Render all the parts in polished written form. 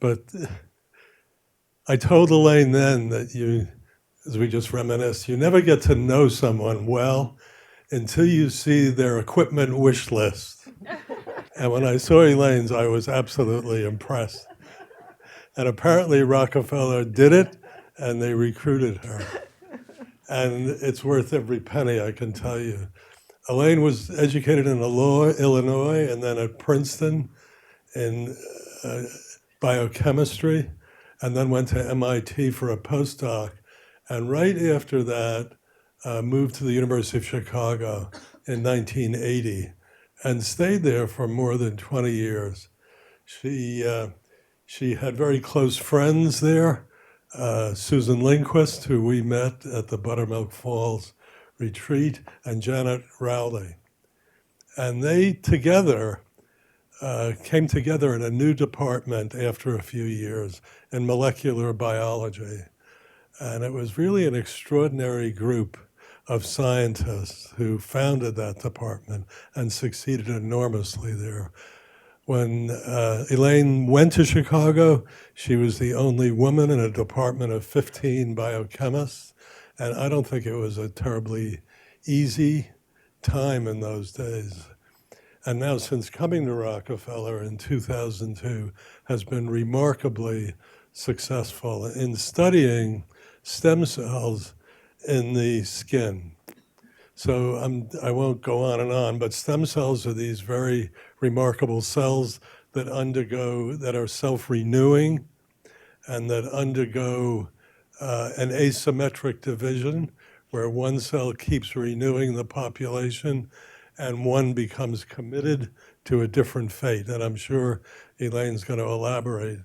But I told Elaine then that you, as we just reminisced, you never get to know someone well until you see their equipment wish list. And when I saw Elaine's, I was absolutely impressed. And apparently Rockefeller did it, and they recruited her. And it's worth every penny, I can tell you. Elaine was educated in Illinois, and then at Princeton in biochemistry, and then went to MIT for a postdoc. And right after that, moved to the University of Chicago in 1980 and stayed there for more than 20 years. She had very close friends there, Susan Lindquist, who we met at the Buttermilk Falls retreat, and Janet Rowley. And they together came together in a new department after a few years in molecular biology. And it was really an extraordinary group of scientists who founded that department and succeeded enormously there. When Elaine went to Chicago, she was the only woman in a department of 15 biochemists, and I don't think it was a terribly easy time in those days. And now, since coming to Rockefeller in 2002, has been remarkably successful in studying stem cells in the skin. So I won't go on and on, but stem cells are these very remarkable cells that are self-renewing and that undergo an asymmetric division where one cell keeps renewing the population and one becomes committed to a different fate. And I'm sure Elaine's going to elaborate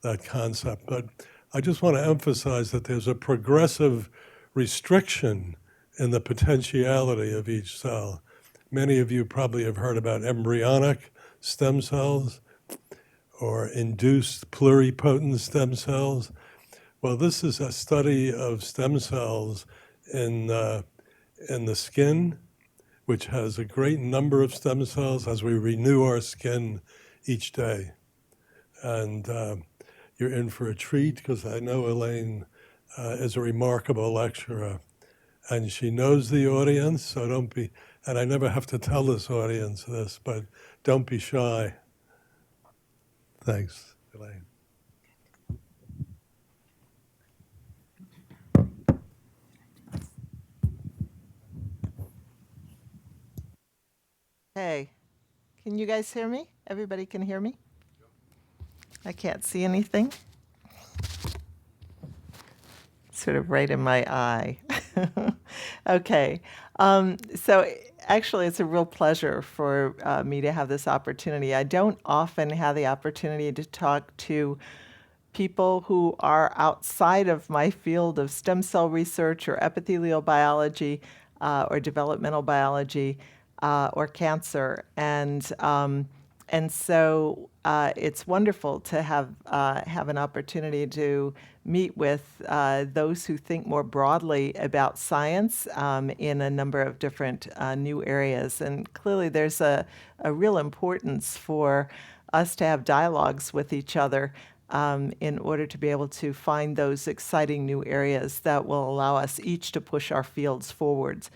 that concept. But I just want to emphasize that there's a progressive restriction in the potentiality of each cell. Many of you probably have heard about embryonic stem cells or induced pluripotent stem cells. Well, this is a study of stem cells in the skin, which has a great number of stem cells as we renew our skin each day. And you're in for a treat, because I know Elaine is a remarkable lecturer. And she knows the audience, so don't be, and I never have to tell this audience this, but don't be shy. Thanks, Elaine. Hey, can you guys hear me? Everybody can hear me? I can't see anything. Sort of right in my eye. Okay. So actually, it's a real pleasure for me to have this opportunity. I don't often have the opportunity to talk to people who are outside of my field of stem cell research or epithelial biology or developmental biology or cancer. And so it's wonderful to have an opportunity to meet with those who think more broadly about science in a number of different new areas. And clearly there's a real importance for us to have dialogues with each other in order to be able to find those exciting new areas that will allow us each to push our fields forwards.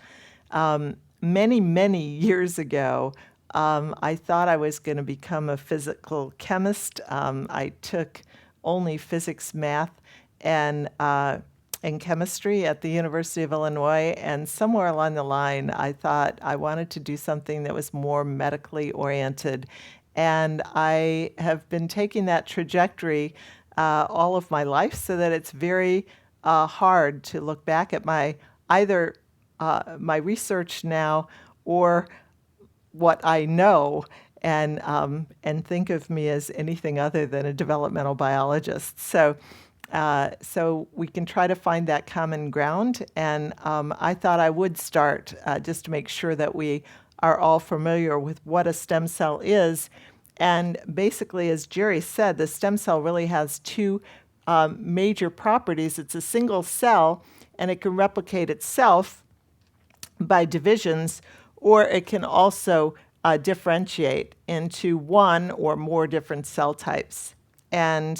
Many, many years ago, I thought I was going to become a physical chemist. I took only physics, math, and chemistry at the University of Illinois, and somewhere along the line, I thought I wanted to do something that was more medically oriented. And I have been taking that trajectory all of my life, so that it's very hard to look back at my research now or what I know and think of me as anything other than a developmental biologist. So we can try to find that common ground. And I thought I would start just to make sure that we are all familiar with what a stem cell is. And basically, as Jerry said, the stem cell really has two major properties. It's a single cell, and it can replicate itself by divisions, or it can also differentiate into one or more different cell types. And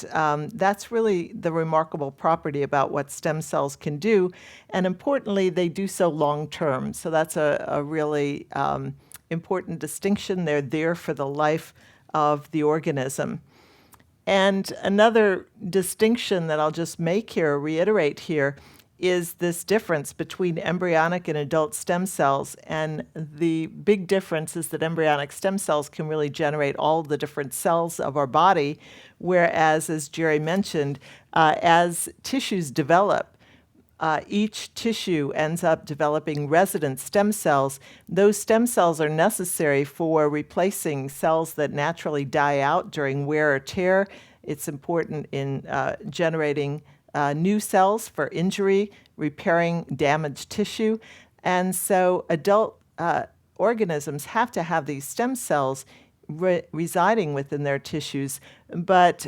that's really the remarkable property about what stem cells can do. And importantly, they do so long term. So that's a really important distinction. They're there for the life of the organism. And another distinction that I'll just make here, reiterate here, is this difference between embryonic and adult stem cells. And the big difference is that embryonic stem cells can really generate all the different cells of our body, whereas, as Jerry mentioned, as tissues develop, each tissue ends up developing resident stem cells. Those stem cells are necessary for replacing cells that naturally die out during wear or tear. It's important in generating new cells for injury, repairing damaged tissue. And so adult organisms have to have these stem cells residing within their tissues, but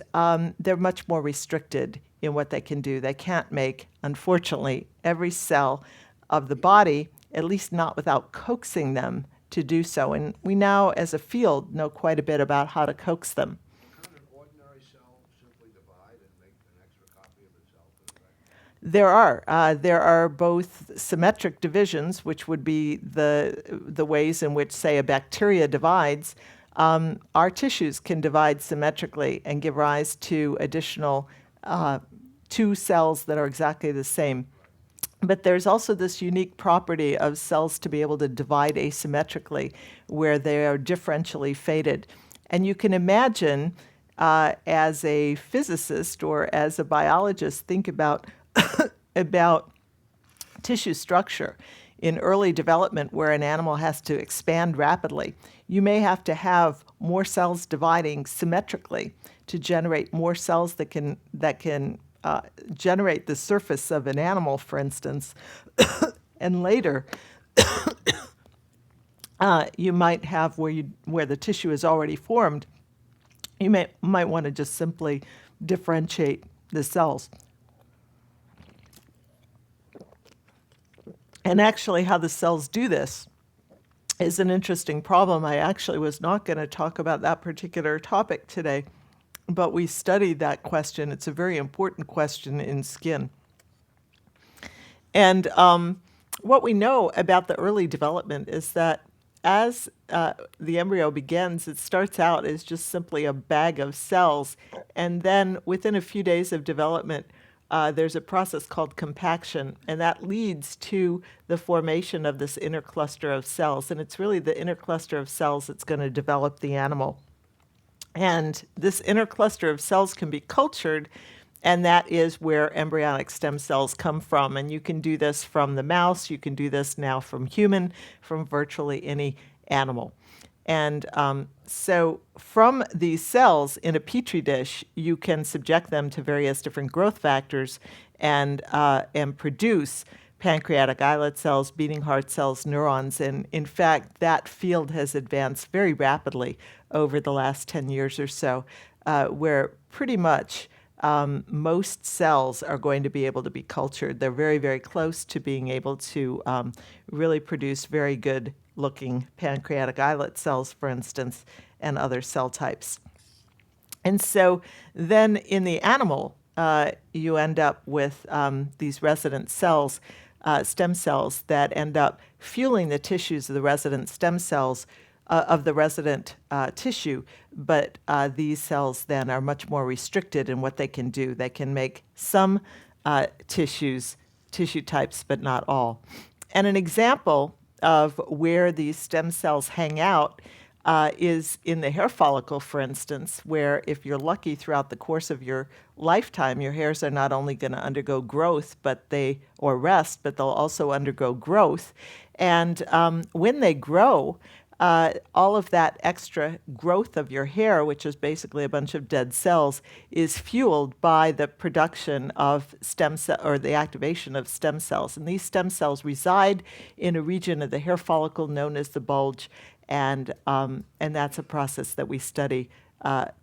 they're much more restricted in what they can do. They can't make, unfortunately, every cell of the body, at least not without coaxing them to do so. And we now, as a field, know quite a bit about how to coax them. Can an ordinary cell simply divide and make an extra copy of itself? There are both symmetric divisions, which would be the ways in which, say, a bacteria divides. Our tissues can divide symmetrically and give rise to additional two cells that are exactly the same. But there's also this unique property of cells to be able to divide asymmetrically, where they are differentially fated. And you can imagine, as a physicist or as a biologist, think about about tissue structure in early development where an animal has to expand rapidly. You may have to have more cells dividing symmetrically to generate more cells that can generate the surface of an animal, for instance. And later, you might have where the tissue is already formed. You might want to just simply differentiate the cells. And actually, how the cells do this is an interesting problem. I actually was not going to talk about that particular topic today, but we studied that question. It's a very important question in skin. And what we know about the early development is that as the embryo begins, it starts out as just simply a bag of cells. And then within a few days of development, there's a process called compaction, and that leads to the formation of this inner cluster of cells. And it's really the inner cluster of cells that's going to develop the animal. And this inner cluster of cells can be cultured, and that is where embryonic stem cells come from. And you can do this from the mouse, you can do this now from human, from virtually any animal. And so from these cells in a petri dish, you can subject them to various different growth factors and produce pancreatic islet cells, beating heart cells, neurons. And in fact, that field has advanced very rapidly over the last 10 years or so, where pretty much most cells are going to be able to be cultured. They're very, very close to being able to really produce very good looking pancreatic islet cells, for instance, and other cell types. And so then in the animal, you end up with these resident cells, stem cells that end up fueling the tissues of the resident stem cells of the resident tissue, but these cells then are much more restricted in what they can do. They can make some tissue types, but not all. And an example of where these stem cells hang out is in the hair follicle, for instance, where if you're lucky throughout the course of your lifetime, your hairs are not only going to undergo growth, or rest, but they'll also undergo growth. And when they grow, all of that extra growth of your hair, which is basically a bunch of dead cells, is fueled by the production of stem cell or the activation of stem cells. And these stem cells reside in a region of the hair follicle known as the bulge, and that's a process that we study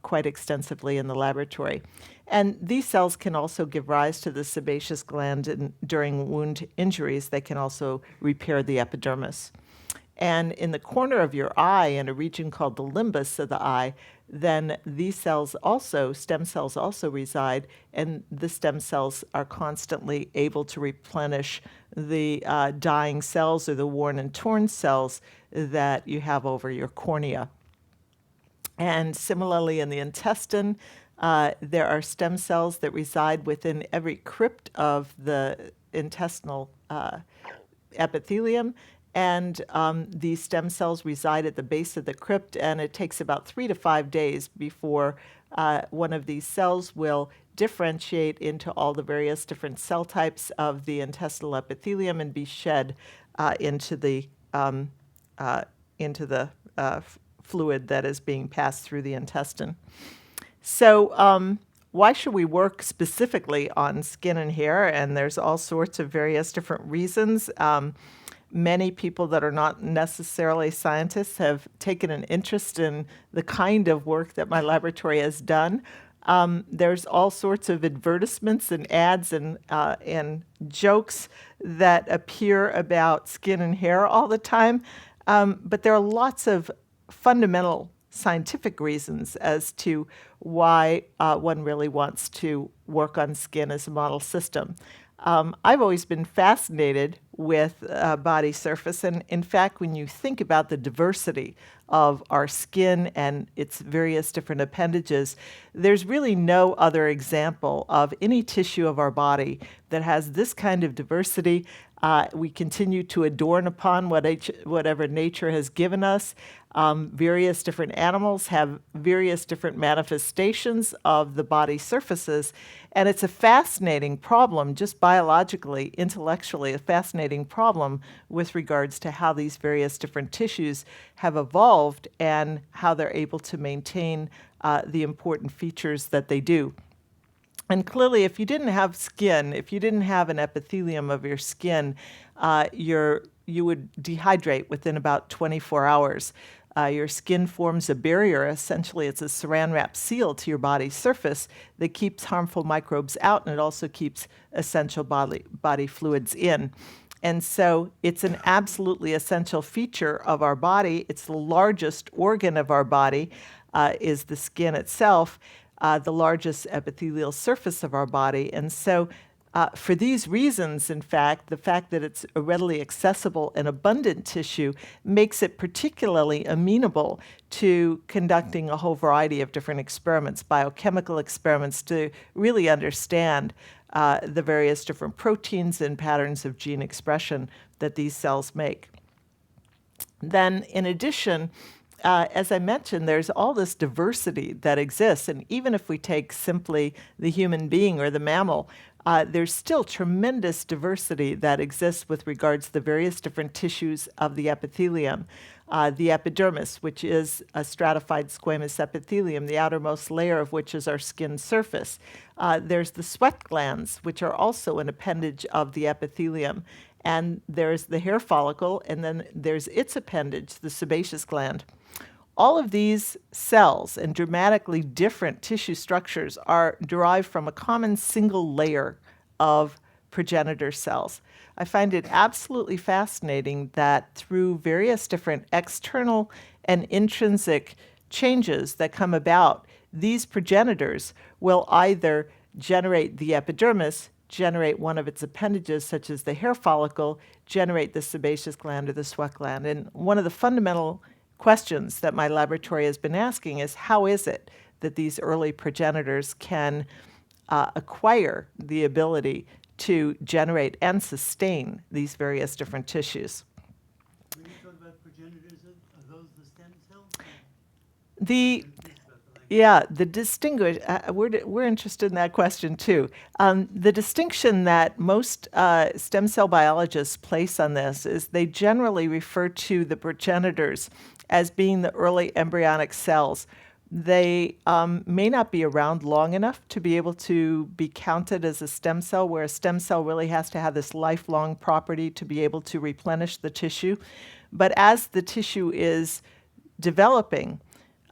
quite extensively in the laboratory. And these cells can also give rise to the sebaceous gland, and during wound injuries, they can also repair the epidermis. And in the corner of your eye, in a region called the limbus of the eye, then these cells also, stem cells also reside, and the stem cells are constantly able to replenish the dying cells or the worn and torn cells that you have over your cornea. And similarly, in the intestine, there are stem cells that reside within every crypt of the intestinal epithelium. And these stem cells reside at the base of the crypt, and it takes about 3 to 5 days before one of these cells will differentiate into all the various different cell types of the intestinal epithelium and be shed into the fluid that is being passed through the intestine. So why should we work specifically on skin and hair? And there's all sorts of various different reasons. Many people that are not necessarily scientists have taken an interest in the kind of work that my laboratory has done. There's all sorts of advertisements and ads and jokes that appear about skin and hair all the time. But there are lots of fundamental scientific reasons as to why one really wants to work on skin as a model system. I've always been fascinated with body surface, and in fact, when you think about the diversity of our skin and its various different appendages, there's really no other example of any tissue of our body that has this kind of diversity. We continue to adorn upon whatever nature has given us. Various different animals have various different manifestations of the body surfaces, and it's a fascinating problem, just biologically, intellectually, a fascinating problem with regards to how these various different tissues have evolved and how they're able to maintain the important features that they do. And clearly, if you didn't have skin, if you didn't have an epithelium of your skin, you would dehydrate within about 24 hours. Your skin forms a barrier. Essentially, it's a saran wrap seal to your body's surface that keeps harmful microbes out, and it also keeps essential body fluids in. And so it's an absolutely essential feature of our body. It's the largest organ of our body, is the skin itself. The largest epithelial surface of our body. And so for these reasons, in fact, the fact that it's a readily accessible and abundant tissue makes it particularly amenable to conducting a whole variety of different experiments, biochemical experiments, to really understand the various different proteins and patterns of gene expression that these cells make. Then, in addition, as I mentioned, there's all this diversity that exists, and even if we take simply the human being or the mammal, there's still tremendous diversity that exists with regards to the various different tissues of the epithelium. The epidermis, which is a stratified squamous epithelium, the outermost layer of which is our skin surface. There's the sweat glands, which are also an appendage of the epithelium. And there's the hair follicle, and then there's its appendage, the sebaceous gland. All of these cells and dramatically different tissue structures are derived from a common single layer of progenitor cells. I find it absolutely fascinating that through various different external and intrinsic changes that come about, these progenitors will either generate the epidermis, generate one of its appendages, such as the hair follicle, generate the sebaceous gland or the sweat gland. And one of the fundamental questions that my laboratory has been asking is, how is it that these early progenitors can acquire the ability to generate and sustain these various different tissues? When you talk about progenitors, are those the stem cells? The distinguish. We're interested in that question too. The distinction that most stem cell biologists place on this is they generally refer to the progenitors as being the early embryonic cells. They may not be around long enough to be able to be counted as a stem cell, where a stem cell really has to have this lifelong property to be able to replenish the tissue. But as the tissue is developing,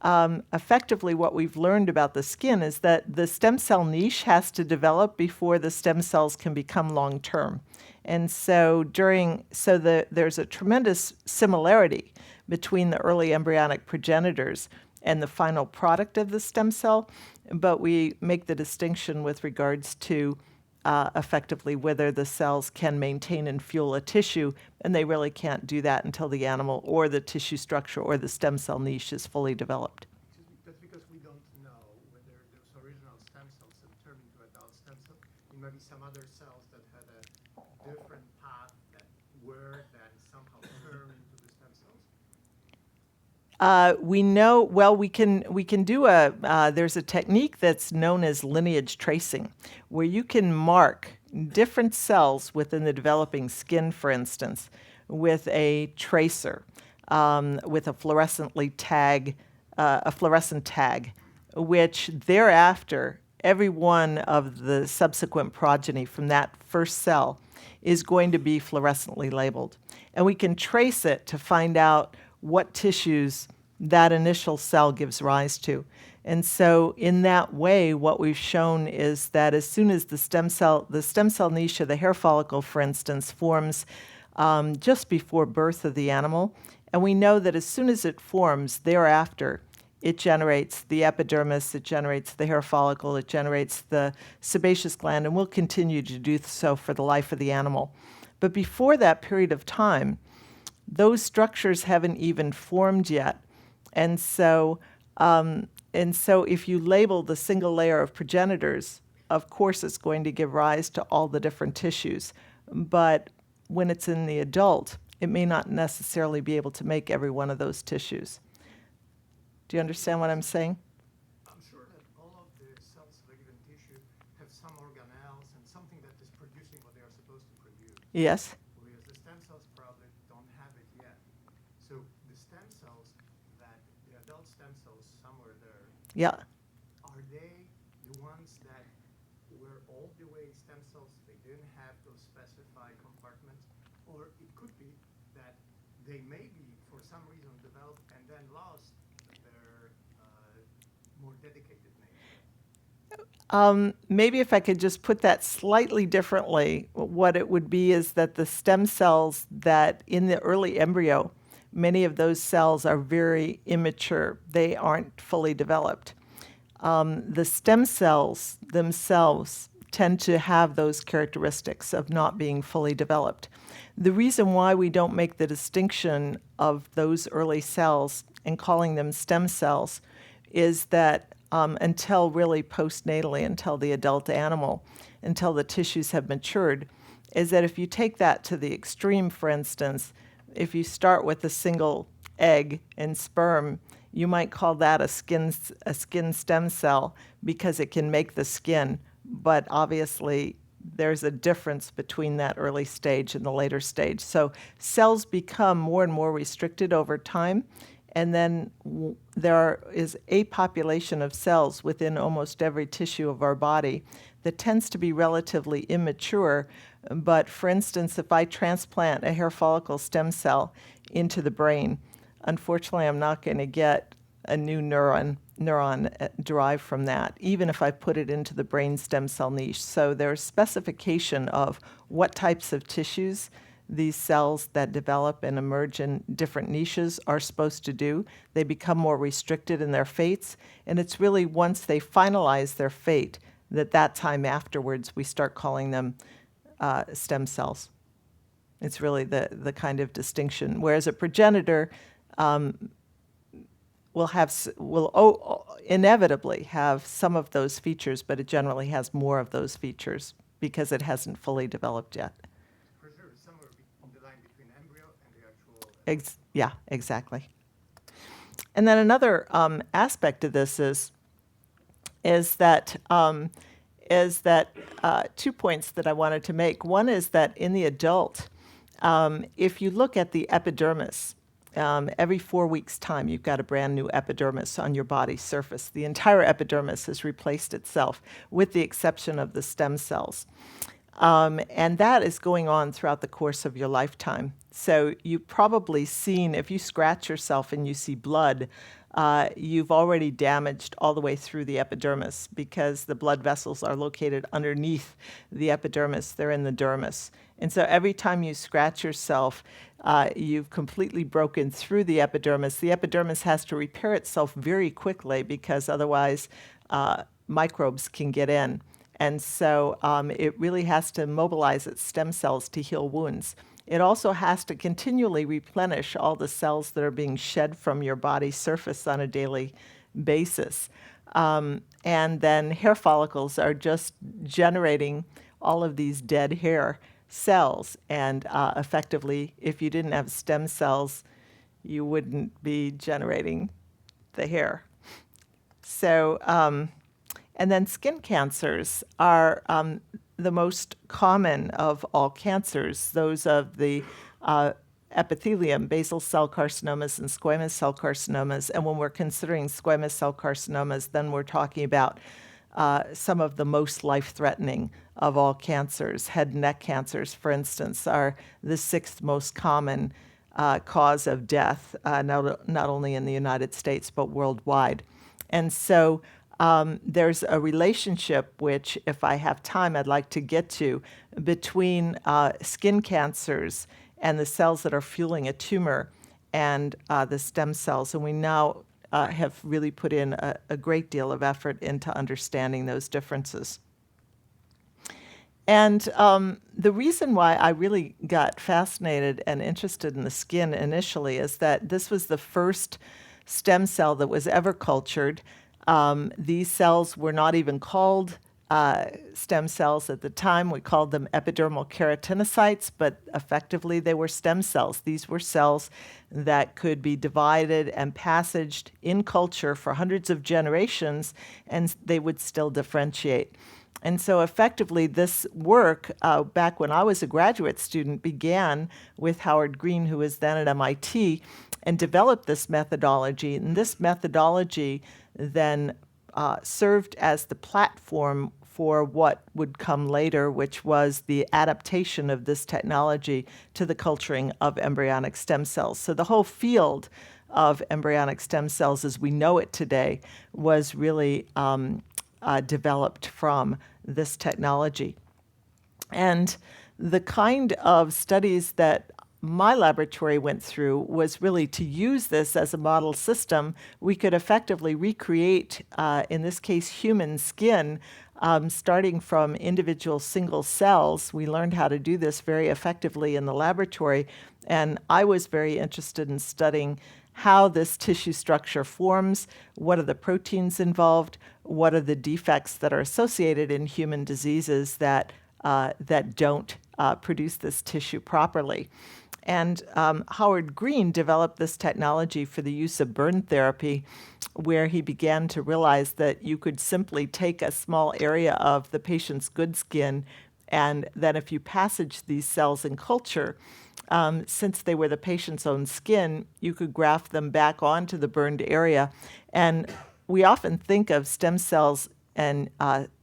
effectively what we've learned about the skin is that the stem cell niche has to develop before the stem cells can become long-term. And so there's a tremendous similarity between the early embryonic progenitors and the final product of the stem cell, but we make the distinction with regards to effectively whether the cells can maintain and fuel a tissue, and they really can't do that until the animal or the tissue structure or the stem cell niche is fully developed. That's because we don't know whether those original stem cells have turned into adult stem cells. It might be some other cells that had a different path that were then somehow turned into the stem cells. We know, well, we can do there's a technique that's known as lineage tracing, where you can mark different cells within the developing skin, for instance, with a tracer, with a fluorescent tag, which thereafter, every one of the subsequent progeny from that first cell is going to be fluorescently labeled. And we can trace it to find out what tissues that initial cell gives rise to. And so in that way, what we've shown is that as soon as the stem cell niche of the hair follicle, for instance, forms just before birth of the animal, and we know that as soon as it forms, thereafter, it generates the epidermis, it generates the hair follicle, it generates the sebaceous gland, and will continue to do so for the life of the animal. But before that period of time, those structures haven't even formed yet. And so if you label the single layer of progenitors, of course it's going to give rise to all the different tissues. But when it's in the adult, it may not necessarily be able to make every one of those tissues. Do you understand what I'm saying? I'm sure that all of the cells of a given tissue have some organelles and something that is producing what they are supposed to produce. Yes. Whereas the stem cells probably don't have it yet. So the stem cells, the adult stem cells somewhere there, Yeah. are they the ones that were all the way stem cells, they didn't have those specified compartments? Or it could be that they may be, for some reason, developed and then lost their more dedicated nature. Maybe if I could just put that slightly differently, what it would be is that the stem cells that in the early embryo, many of those cells are very immature. They aren't fully developed. The stem cells themselves tend to have those characteristics of not being fully developed. The reason why we don't make the distinction of those early cells and calling them stem cells is that until really postnatally, until the adult animal, until the tissues have matured, is that if you take that to the extreme, for instance, if you start with a single egg and sperm, you might call that a skin stem cell because it can make the skin, but obviously there's a difference between that early stage and the later stage. So cells become more and more restricted over time, and then there is a population of cells within almost every tissue of our body that tends to be relatively immature. But for instance, if I transplant a hair follicle stem cell into the brain, unfortunately, I'm not going to get a new neuron derived from that, even if I put it into the brain stem cell niche. So there's specification of what types of tissues these cells that develop and emerge in different niches are supposed to do. They become more restricted in their fates, and it's really once they finalize their fate that time afterwards we start calling them stem cells. It's really the kind of distinction. Whereas a progenitor will inevitably have some of those features, but it generally has more of those features because it hasn't fully developed yet. For sure, somewhere on the line between embryo and the actual. Yeah, exactly. And then another aspect of this is that 2 points that I wanted to make. One is that in the adult, if you look at the epidermis, every 4 weeks' time, you've got a brand new epidermis on your body's surface. The entire epidermis has replaced itself, with the exception of the stem cells. And that is going on throughout the course of your lifetime. So you've probably seen, if you scratch yourself and you see blood, you've already damaged all the way through the epidermis because the blood vessels are located underneath the epidermis. They're in the dermis. And so every time you scratch yourself, you've completely broken through the epidermis. The epidermis has to repair itself very quickly because otherwise microbes can get in. And so it really has to mobilize its stem cells to heal wounds. It also has to continually replenish all the cells that are being shed from your body surface on a daily basis. And then hair follicles are just generating all of these dead hair cells. And effectively, if you didn't have stem cells, you wouldn't be generating the hair. So, and then skin cancers are the most common of all cancers, those of the epithelium, basal cell carcinomas and squamous cell carcinomas. And when we're considering squamous cell carcinomas, then we're talking about some of the most life-threatening of all cancers. Head and neck cancers, for instance, are the 6th most common cause of death, not only in the United States, but worldwide. And so there's a relationship, which, if I have time, I'd like to get to, between skin cancers and the cells that are fueling a tumor and the stem cells. And we now have really put in a great deal of effort into understanding those differences. And the reason why I really got fascinated and interested in the skin initially is that this was the first stem cell that was ever cultured. These cells were not even called stem cells at the time. We called them epidermal keratinocytes, but effectively they were stem cells. These were cells that could be divided and passaged in culture for hundreds of generations, and they would still differentiate. And so effectively this work, back when I was a graduate student, began with Howard Green, who was then at MIT, and developed this methodology. And this methodology then served as the platform for what would come later, which was the adaptation of this technology to the culturing of embryonic stem cells. So the whole field of embryonic stem cells as we know it today was really developed from this technology. And the kind of studies that my laboratory went through was really to use this as a model system. We could effectively recreate, in this case, human skin, starting from individual single cells. We learned how to do this very effectively in the laboratory, and I was very interested in studying how this tissue structure forms, what are the proteins involved, what are the defects that are associated in human diseases that don't produce this tissue properly. And Howard Green developed this technology for the use of burn therapy, where he began to realize that you could simply take a small area of the patient's good skin, and then if you passage these cells in culture, since they were the patient's own skin, you could graft them back onto the burned area. And we often think of stem cells and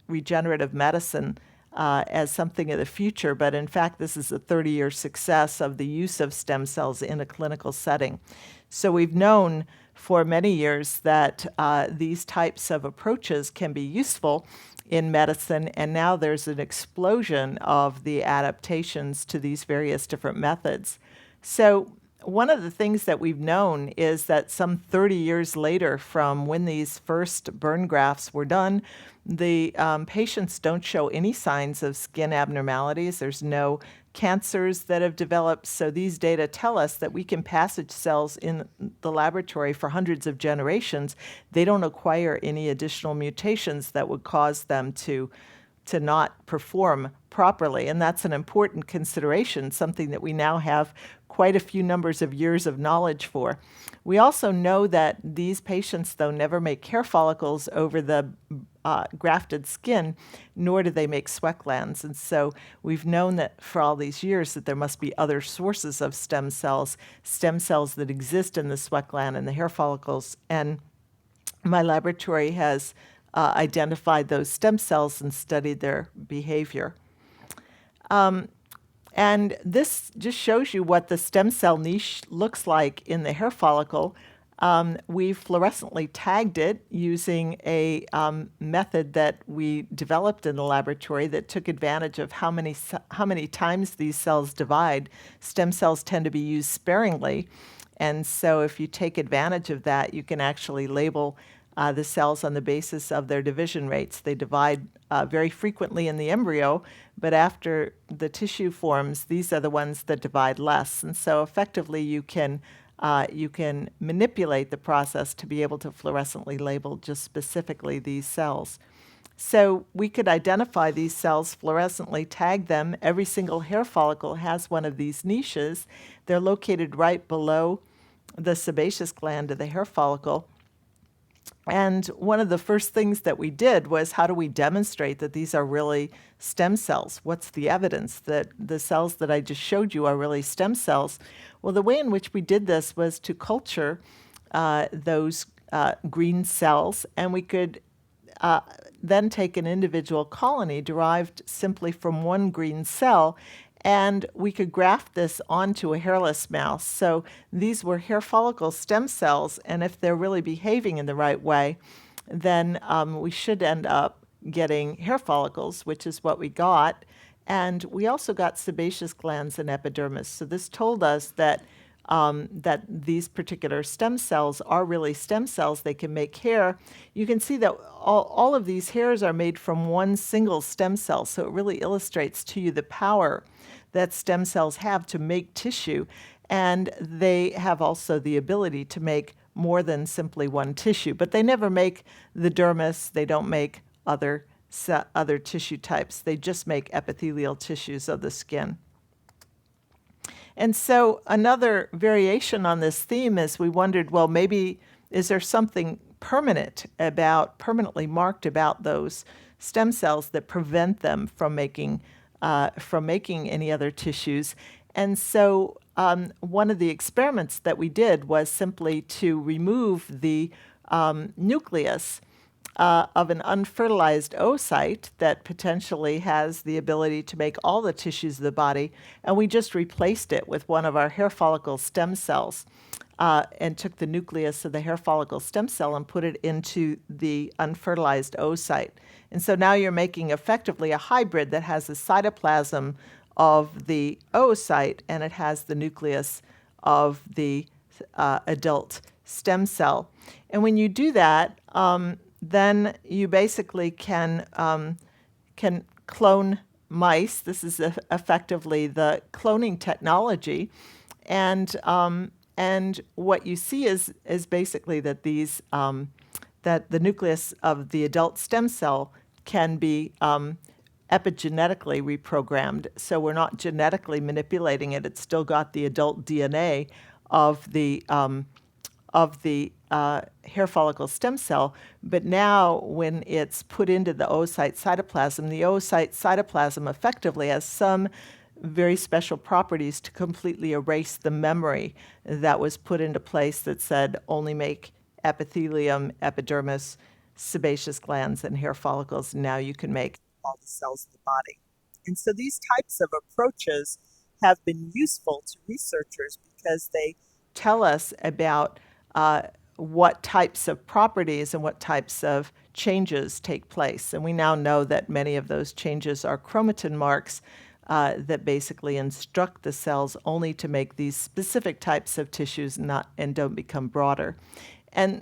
regenerative medicine as something of the future, but in fact, this is a 30-year success of the use of stem cells in a clinical setting. So we've known for many years that these types of approaches can be useful in medicine, and now there's an explosion of the adaptations to these various different methods. So one of the things that we've known is that some 30 years later from when these first burn grafts were done, the patients don't show any signs of skin abnormalities. There's no cancers that have developed. So these data tell us that we can passage cells in the laboratory for hundreds of generations. They don't acquire any additional mutations that would cause them to not perform properly. And that's an important consideration, something that we now have quite a few numbers of years of knowledge for. We also know that these patients, though, never make hair follicles over the grafted skin, nor do they make sweat glands. And so we've known that for all these years that there must be other sources of stem cells that exist in the sweat gland and the hair follicles. And my laboratory has identified those stem cells and studied their behavior. And this just shows you what the stem cell niche looks like in the hair follicle. we fluorescently tagged it using a method that we developed in the laboratory that took advantage of how many times these cells divide. Stem cells tend to be used sparingly, and so if you take advantage of that, you can actually label the cells on the basis of their division rates. They divide very frequently in the embryo, but after the tissue forms, these are the ones that divide less. And so effectively you can manipulate the process to be able to fluorescently label just specifically these cells. So we could identify these cells, fluorescently tag them. Every single hair follicle has one of these niches. They're located right below the sebaceous gland of the hair follicle. And one of the first things that we did was, how do we demonstrate that these are really stem cells? What's the evidence that the cells that I just showed you are really stem cells? Well, the way in which we did this was to culture those green cells, and we could then take an individual colony derived simply from one green cell, and we could graft this onto a hairless mouse. So these were hair follicle stem cells, and if they're really behaving in the right way, then we should end up getting hair follicles, which is what we got. And we also got sebaceous glands and epidermis. So this told us that that these particular stem cells are really stem cells. They can make hair. You can see that all of these hairs are made from one single stem cell, so it really illustrates to you the power that stem cells have to make tissue, and they have also the ability to make more than simply one tissue, but they never make the dermis. They don't make other tissue types. They just make epithelial tissues of the skin. And so another variation on this theme is we wondered, well, maybe is there something permanently marked about those stem cells that prevent them from making any other tissues? And so one of the experiments that we did was simply to remove the nucleus of an unfertilized oocyte that potentially has the ability to make all the tissues of the body, and we just replaced it with one of our hair follicle stem cells, and took the nucleus of the hair follicle stem cell and put it into the unfertilized oocyte. And so now you're making effectively a hybrid that has the cytoplasm of the oocyte, and it has the nucleus of the adult stem cell. And when you do that, then you basically can clone mice. This is effectively the cloning technology, and what you see is basically that these that the nucleus of the adult stem cell can be epigenetically reprogrammed. So we're not genetically manipulating it. It's still got the adult DNA of the hair follicle stem cell, but now when it's put into the oocyte cytoplasm, the oocyte cytoplasm effectively has some very special properties to completely erase the memory that was put into place that said only make epithelium, epidermis, sebaceous glands, and hair follicles. Now you can make all the cells of the body. And so these types of approaches have been useful to researchers because they tell us about what types of properties and what types of changes take place. And we now know that many of those changes are chromatin marks that basically instruct the cells only to make these specific types of tissues and don't become broader. And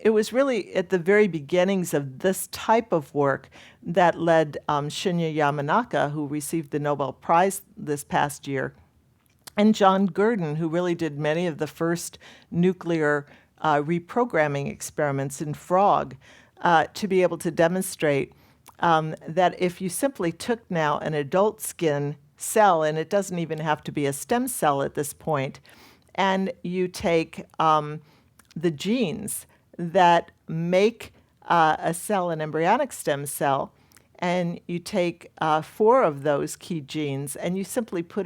it was really at the very beginnings of this type of work that led Shinya Yamanaka, who received the Nobel Prize this past year, and John Gurdon, who really did many of the first nuclear reprogramming experiments in frog, to be able to demonstrate that if you simply took now an adult skin cell, and it doesn't even have to be a stem cell at this point, and you take the genes that make a cell an embryonic stem cell, and you take 4 of those key genes and you simply put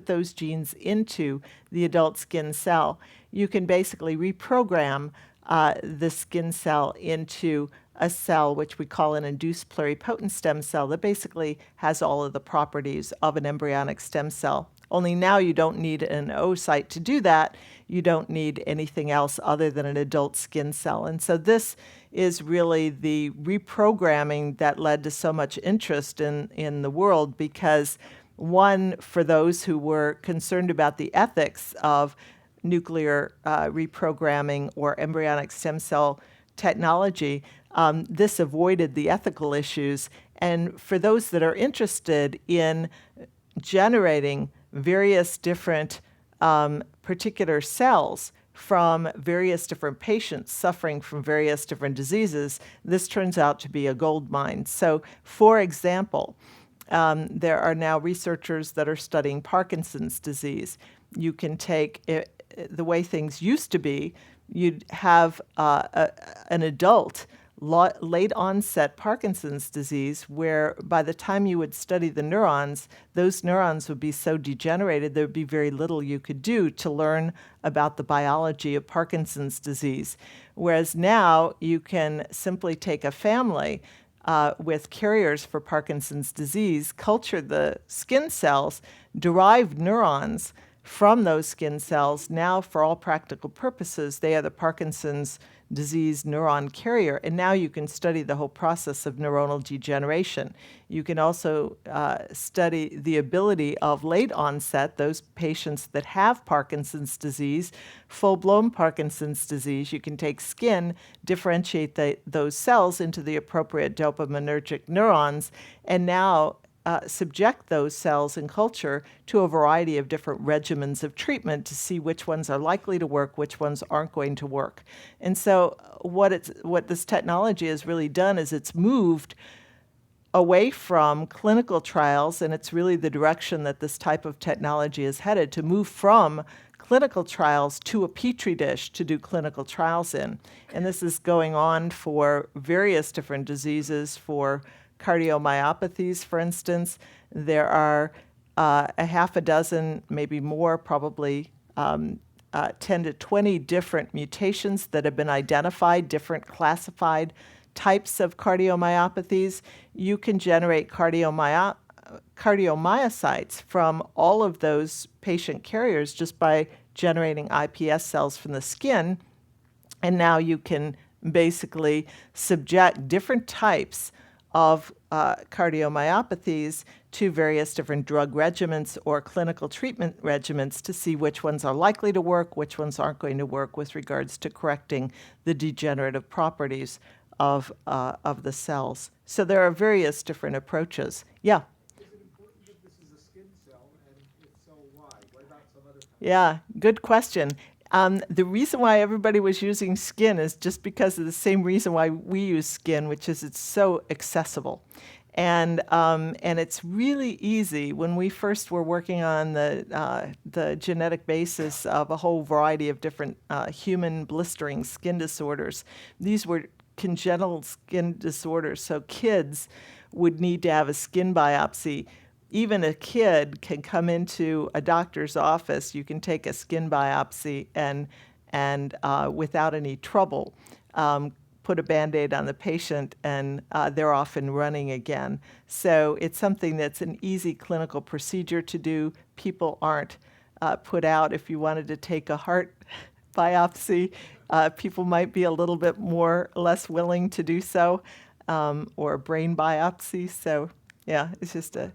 those genes into the adult skin cell, you can basically reprogram the skin cell into a cell which we call an induced pluripotent stem cell that basically has all of the properties of an embryonic stem cell. Only now you don't need an oocyte to do that. You don't need anything else other than an adult skin cell. And so this is really the reprogramming that led to so much interest in the world, because one, for those who were concerned about the ethics of nuclear reprogramming or embryonic stem cell technology, this avoided the ethical issues. And for those that are interested in generating various different particular cells from various different patients suffering from various different diseases, this turns out to be a gold mine. So, for example, there are now researchers that are studying Parkinson's disease. You can take the way things used to be, you'd have an adult late onset Parkinson's disease, where by the time you would study the neurons, those neurons would be so degenerated there would be very little you could do to learn about the biology of Parkinson's disease. Whereas now you can simply take a family with carriers for Parkinson's disease, culture the skin cells, derive neurons from those skin cells. Now, for all practical purposes, they are the Parkinson's disease neuron carrier, and now you can study the whole process of neuronal degeneration. You can also study the ability of late onset, those patients that have Parkinson's disease, full-blown Parkinson's disease. You can take skin, differentiate those cells into the appropriate dopaminergic neurons, and now subject those cells in culture to a variety of different regimens of treatment to see which ones are likely to work, which ones aren't going to work. And so what this technology has really done is it's moved away from clinical trials, and it's really the direction that this type of technology is headed, to move from clinical trials to a petri dish to do clinical trials in. And this is going on for various different diseases. For cardiomyopathies, for instance, there are a half a dozen, maybe more, probably 10 to 20 different mutations that have been identified, different classified types of cardiomyopathies. You can generate cardiomyocytes from all of those patient carriers just by generating iPS cells from the skin. And now you can basically subject different types of cardiomyopathies to various different drug regimens or clinical treatment regimens to see which ones are likely to work, which ones aren't going to work with regards to correcting the degenerative properties of the cells. So there are various different approaches. Yeah. Is it important that this is a skin cell, and if so, why? What about some other types? Yeah, good question. The reason why everybody was using skin is just because of the same reason why we use skin, which is it's so accessible. And it's really easy. When we first were working on the genetic basis of a whole variety of different human blistering skin disorders, these were congenital skin disorders. So kids would need to have a skin biopsy. Even a kid can come into a doctor's office. You can take a skin biopsy and without any trouble, put a Band-Aid on the patient, and they're off and running again. So it's something that's an easy clinical procedure to do. People aren't put out. If you wanted to take a heart biopsy, people might be a little bit less willing to do so, or a brain biopsy. So yeah, it's just a...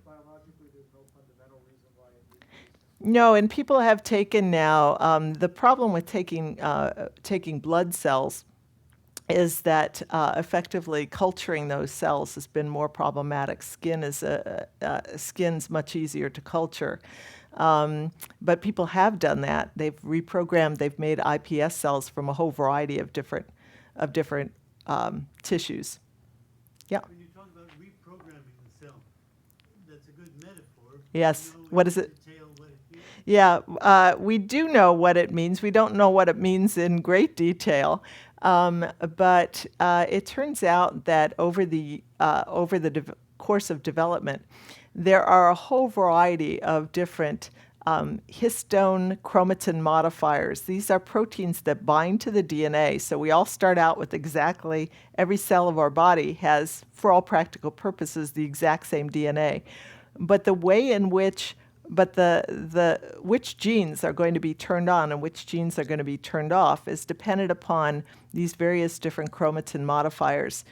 No, and people have taken now, the problem with taking blood cells is that effectively culturing those cells has been more problematic. Skin's much easier to culture. But people have done that. They've reprogrammed, they've made iPS cells from a whole variety of different tissues. Yeah. When you talk about reprogramming the cell, that's a good metaphor. Yes. You know What is it? detail what it is? Yeah, we do know what it means. We don't know what it means in great detail, but it turns out that over the course of development, there are a whole variety of different histone chromatin modifiers. These are proteins that bind to the DNA. So we all start out with exactly, every cell of our body has, for all practical purposes, the exact same DNA. But the way in which but the which genes are going to be turned on and which genes are going to be turned off is dependent upon these various different chromatin modifiers.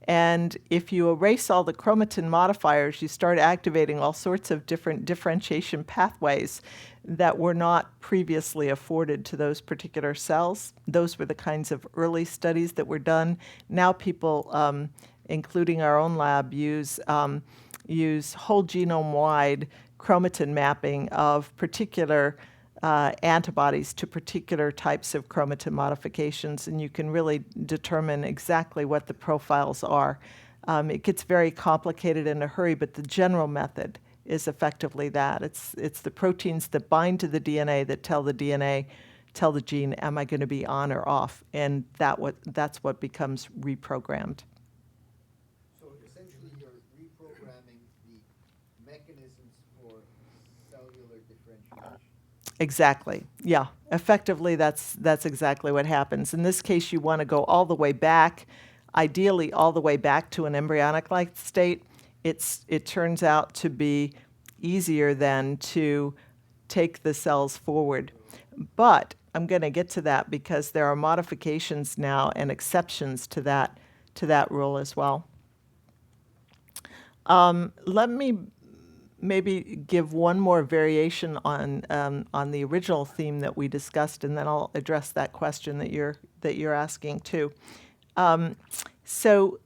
And if you erase all the chromatin modifiers, you start activating all sorts of different differentiation pathways that were not previously afforded to those particular cells. Those were the kinds of early studies that were done. Now people, including our own lab, use whole genome-wide chromatin mapping of particular antibodies to particular types of chromatin modifications, and you can really determine exactly what the profiles are. It gets very complicated in a hurry, but the general method is effectively that. It's the proteins that bind to the DNA that tell the DNA, tell the gene, am I going to be on or off? And that's what becomes reprogrammed. So essentially you're reprogramming the mechanisms for cellular differentiation. Exactly. Yeah. Effectively, that's exactly what happens. In this case, you want to go all the way back, ideally all the way back to an embryonic-like state. It turns out to be easier than to take the cells forward. But I'm going to get to that because there are modifications now and exceptions to that rule as well. Let me maybe give one more variation on the original theme that we discussed, and then I'll address that question that you're asking too. So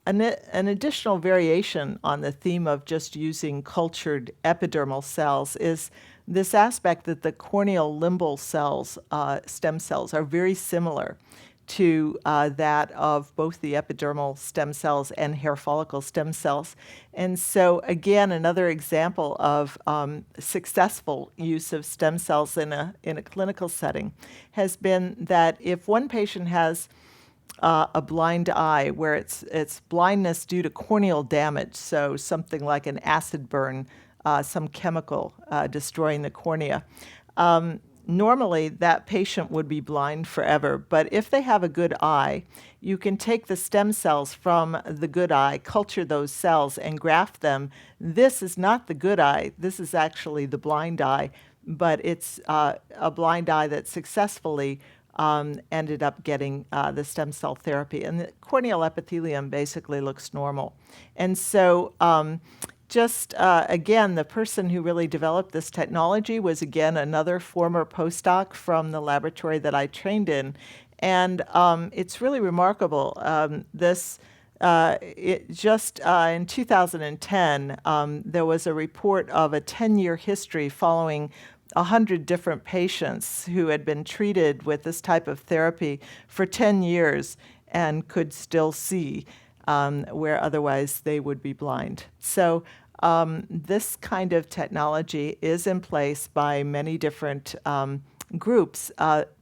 an additional variation on the theme of just using cultured epidermal cells is this aspect that the corneal limbal cells, stem cells, are very similar to that of both the epidermal stem cells and hair follicle stem cells. And so again, another example of successful use of stem cells in a clinical setting has been that if one patient has a blind eye where it's blindness due to corneal damage, so something like an acid burn, some chemical destroying the cornea, normally that patient would be blind forever. But if they have a good eye, you can take the stem cells from the good eye, culture those cells, and graft them. This is not the good eye. This is actually the blind eye, but it's a blind eye that successfully ended up getting the stem cell therapy. And the corneal epithelium basically looks normal. And so again, the person who really developed this technology was, again, another former postdoc from the laboratory that I trained in. And it's really remarkable. In 2010, there was a report of a 10-year history following 100 different patients who had been treated with this type of therapy for 10 years and could still see, where otherwise they would be blind. So this kind of technology is in place by many different groups.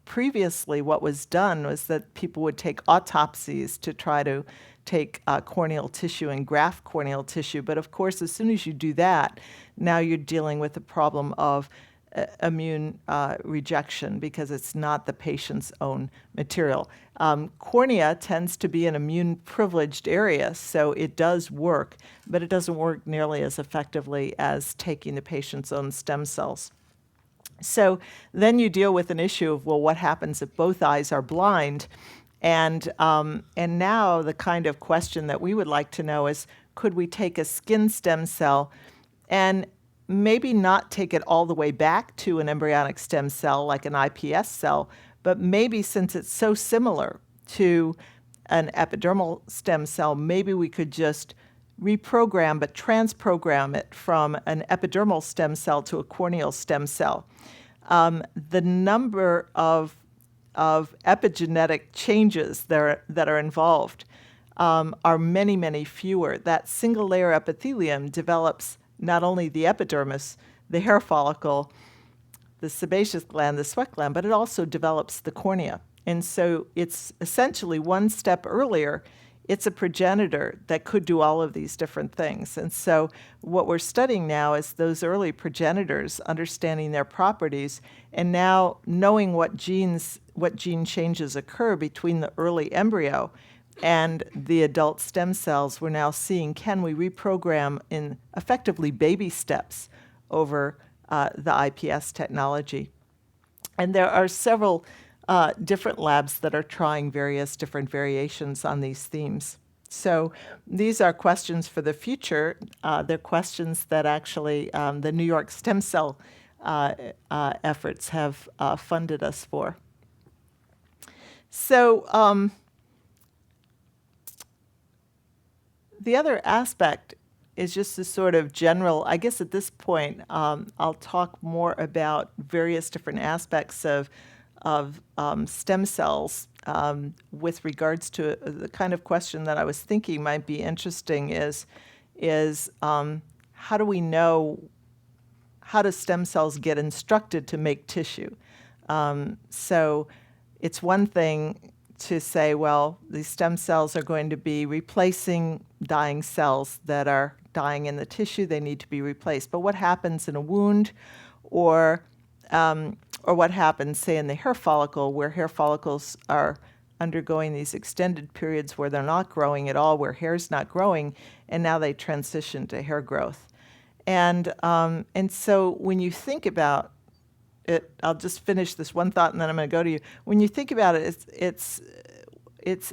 Previously, what was done was that people would take autopsies to try to take corneal tissue and graft corneal tissue. But of course, as soon as you do that, now you're dealing with the problem of immune rejection because it's not the patient's own material. Cornea tends to be an immune-privileged area, so it does work, but it doesn't work nearly as effectively as taking the patient's own stem cells. So then you deal with an issue of, well, what happens if both eyes are blind? And now the kind of question that we would like to know is, could we take a skin stem cell and maybe not take it all the way back to an embryonic stem cell like an iPS cell, but maybe since it's so similar to an epidermal stem cell, maybe we could just reprogram but transprogram it from an epidermal stem cell to a corneal stem cell. The number of epigenetic changes that are involved are many, many fewer. That single layer epithelium develops not only the epidermis, the hair follicle, the sebaceous gland, the sweat gland, but it also develops the cornea. And so it's essentially one step earlier. It's a progenitor that could do all of these different things. And so what we're studying now is those early progenitors, understanding their properties, and now knowing what gene changes occur between the early embryo and the adult stem cells. We're now seeing, can we reprogram in effectively baby steps over the IPS technology. And there are several different labs that are trying various different variations on these themes. So these are questions for the future. They're questions that actually the New York stem cell efforts have funded us for. So the other aspect is just the sort of general, I guess at this point, I'll talk more about various different aspects of stem cells with regards to the kind of question that I was thinking might be interesting is how do we know, how do stem cells get instructed to make tissue? So it's one thing to say, well, these stem cells are going to be replacing dying cells that are dying in the tissue. They need to be replaced. But what happens in a wound, or what happens, say, in the hair follicle, where hair follicles are undergoing these extended periods where they're not growing at all, where hair's not growing, and now they transition to hair growth. And so when you think about it, I'll just finish this one thought and then I'm going to go to you. When you think about it, it's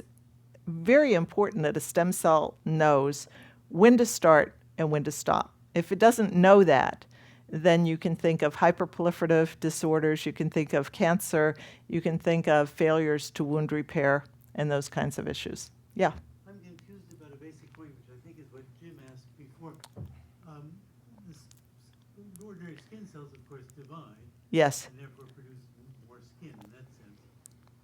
very important that a stem cell knows when to start and when to stop. If it doesn't know that, then you can think of hyperproliferative disorders, you can think of cancer, you can think of failures to wound repair and those kinds of issues. Yeah. I'm confused about a basic point, which I think is what Jim asked before. Ordinary skin cells, of course, divide. Yes. And therefore produce more skin in that sense.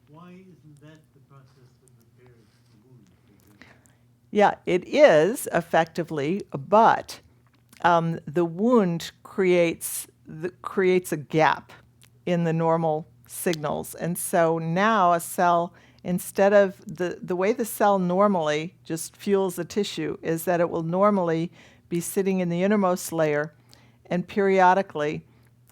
Why isn't that the process that repairs the wound, for example? Yeah, it is effectively, but the wound creates a gap in the normal signals. And so now a cell, instead of the way the cell normally just fuels the tissue, is that it will normally be sitting in the innermost layer, and periodically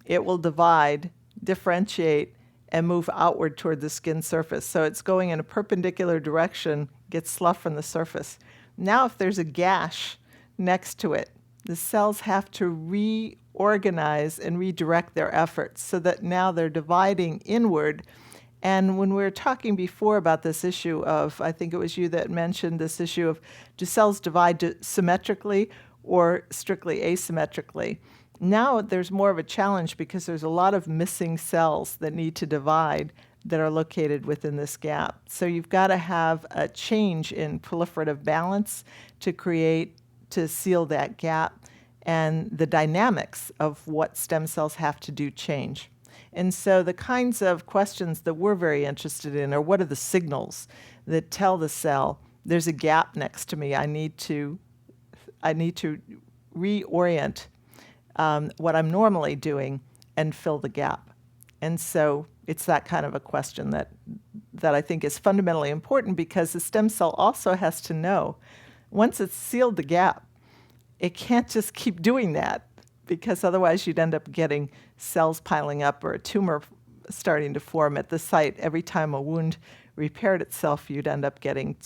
it will divide, differentiate, and move outward toward the skin surface. So it's going in a perpendicular direction, gets sloughed from the surface. Now if there's a gash next to it, the cells have to reorganize and redirect their efforts so that now they're dividing inward. And when we were talking before about this issue of, I think it was you that mentioned this issue of, do cells divide symmetrically or strictly asymmetrically? Now there's more of a challenge because there's a lot of missing cells that need to divide that are located within this gap. So you've got to have a change in proliferative balance to seal that gap, and the dynamics of what stem cells have to do change. And so the kinds of questions that we're very interested in are, what are the signals that tell the cell there's a gap next to me? I need to reorient what I'm normally doing and fill the gap. And so it's that kind of a question that I think is fundamentally important, because the stem cell also has to know, once it's sealed the gap, it can't just keep doing that, because otherwise you'd end up getting cells piling up or a tumor starting to form at the site. Every time a wound repaired itself, you'd end up getting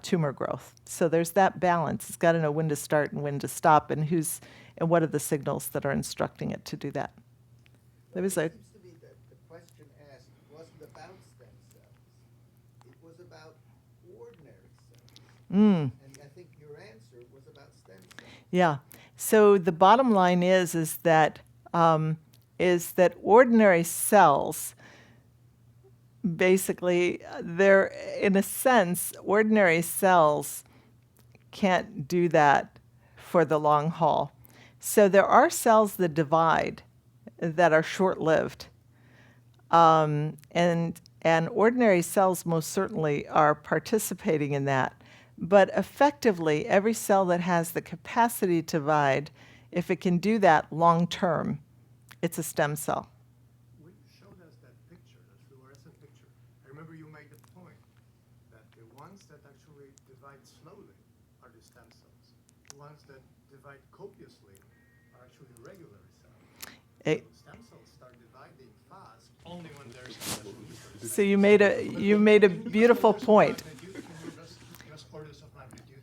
tumor growth. So there's that balance. It's got to know when to start and when to stop, and what are the signals that are instructing it to do that. There was It seems to me that the question asked wasn't about stem cells. It was about ordinary cells. And I think your answer was about stem cells. Yeah. So the bottom line is that ordinary cells, basically, they're, in a sense, ordinary cells can't do that for the long haul. So there are cells that divide that are short-lived. And ordinary cells most certainly are participating in that. But effectively, every cell that has the capacity to divide, if it can do that long-term, it's a stem cell. When you showed us that picture, that fluorescent picture, I remember you made the point that the ones that actually divide slowly are the stem cells. The ones that divide copiously are actually regular cells. Stem cells start dividing fast only when there's a So you made a beautiful point. Can you just orders of magnitude?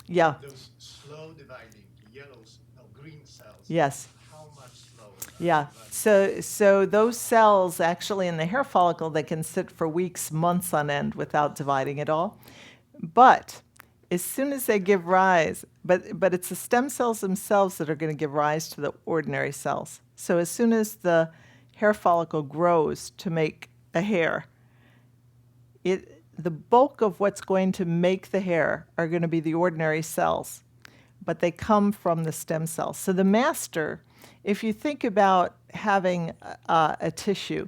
Yeah. Those slow dividing, yellows, no, green cells. Yes. How much slower? Yeah. So those cells actually in the hair follicle, they can sit for weeks, months on end without dividing at all. But as soon as they give rise, but it's the stem cells themselves that are going to give rise to the ordinary cells. So as soon as the hair follicle grows to make a hair, the bulk of what's going to make the hair are going to be the ordinary cells, but they come from the stem cells. So the master, if you think about having a tissue,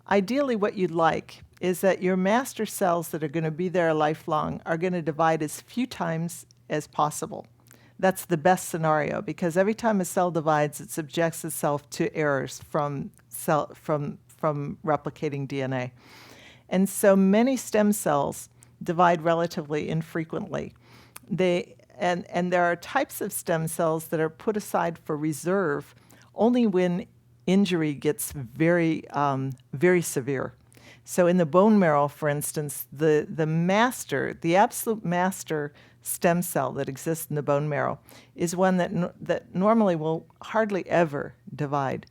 ideally what you'd like is that your master cells that are going to be there lifelong are going to divide as few times as possible. That's the best scenario, because every time a cell divides, it subjects itself to errors from replicating DNA. And so many stem cells divide relatively infrequently. And there are types of stem cells that are put aside for reserve only when injury gets very, very severe. So in the bone marrow, for instance, the absolute master stem cell that exists in the bone marrow is one that normally will hardly ever divide.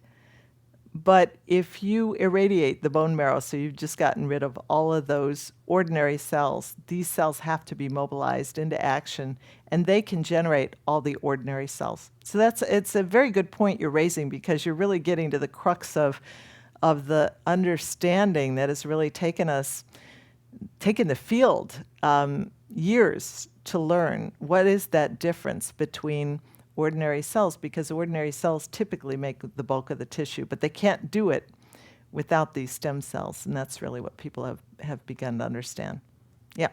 But if you irradiate the bone marrow, so you've just gotten rid of all of those ordinary cells, these cells have to be mobilized into action, and they can generate all the ordinary cells. So it's a very good point you're raising, because you're really getting to the crux of the understanding that has really taken the field years to learn. What is that difference between ordinary cells? Because ordinary cells typically make the bulk of the tissue, but they can't do it without these stem cells, and that's really what people have begun to understand. Yeah.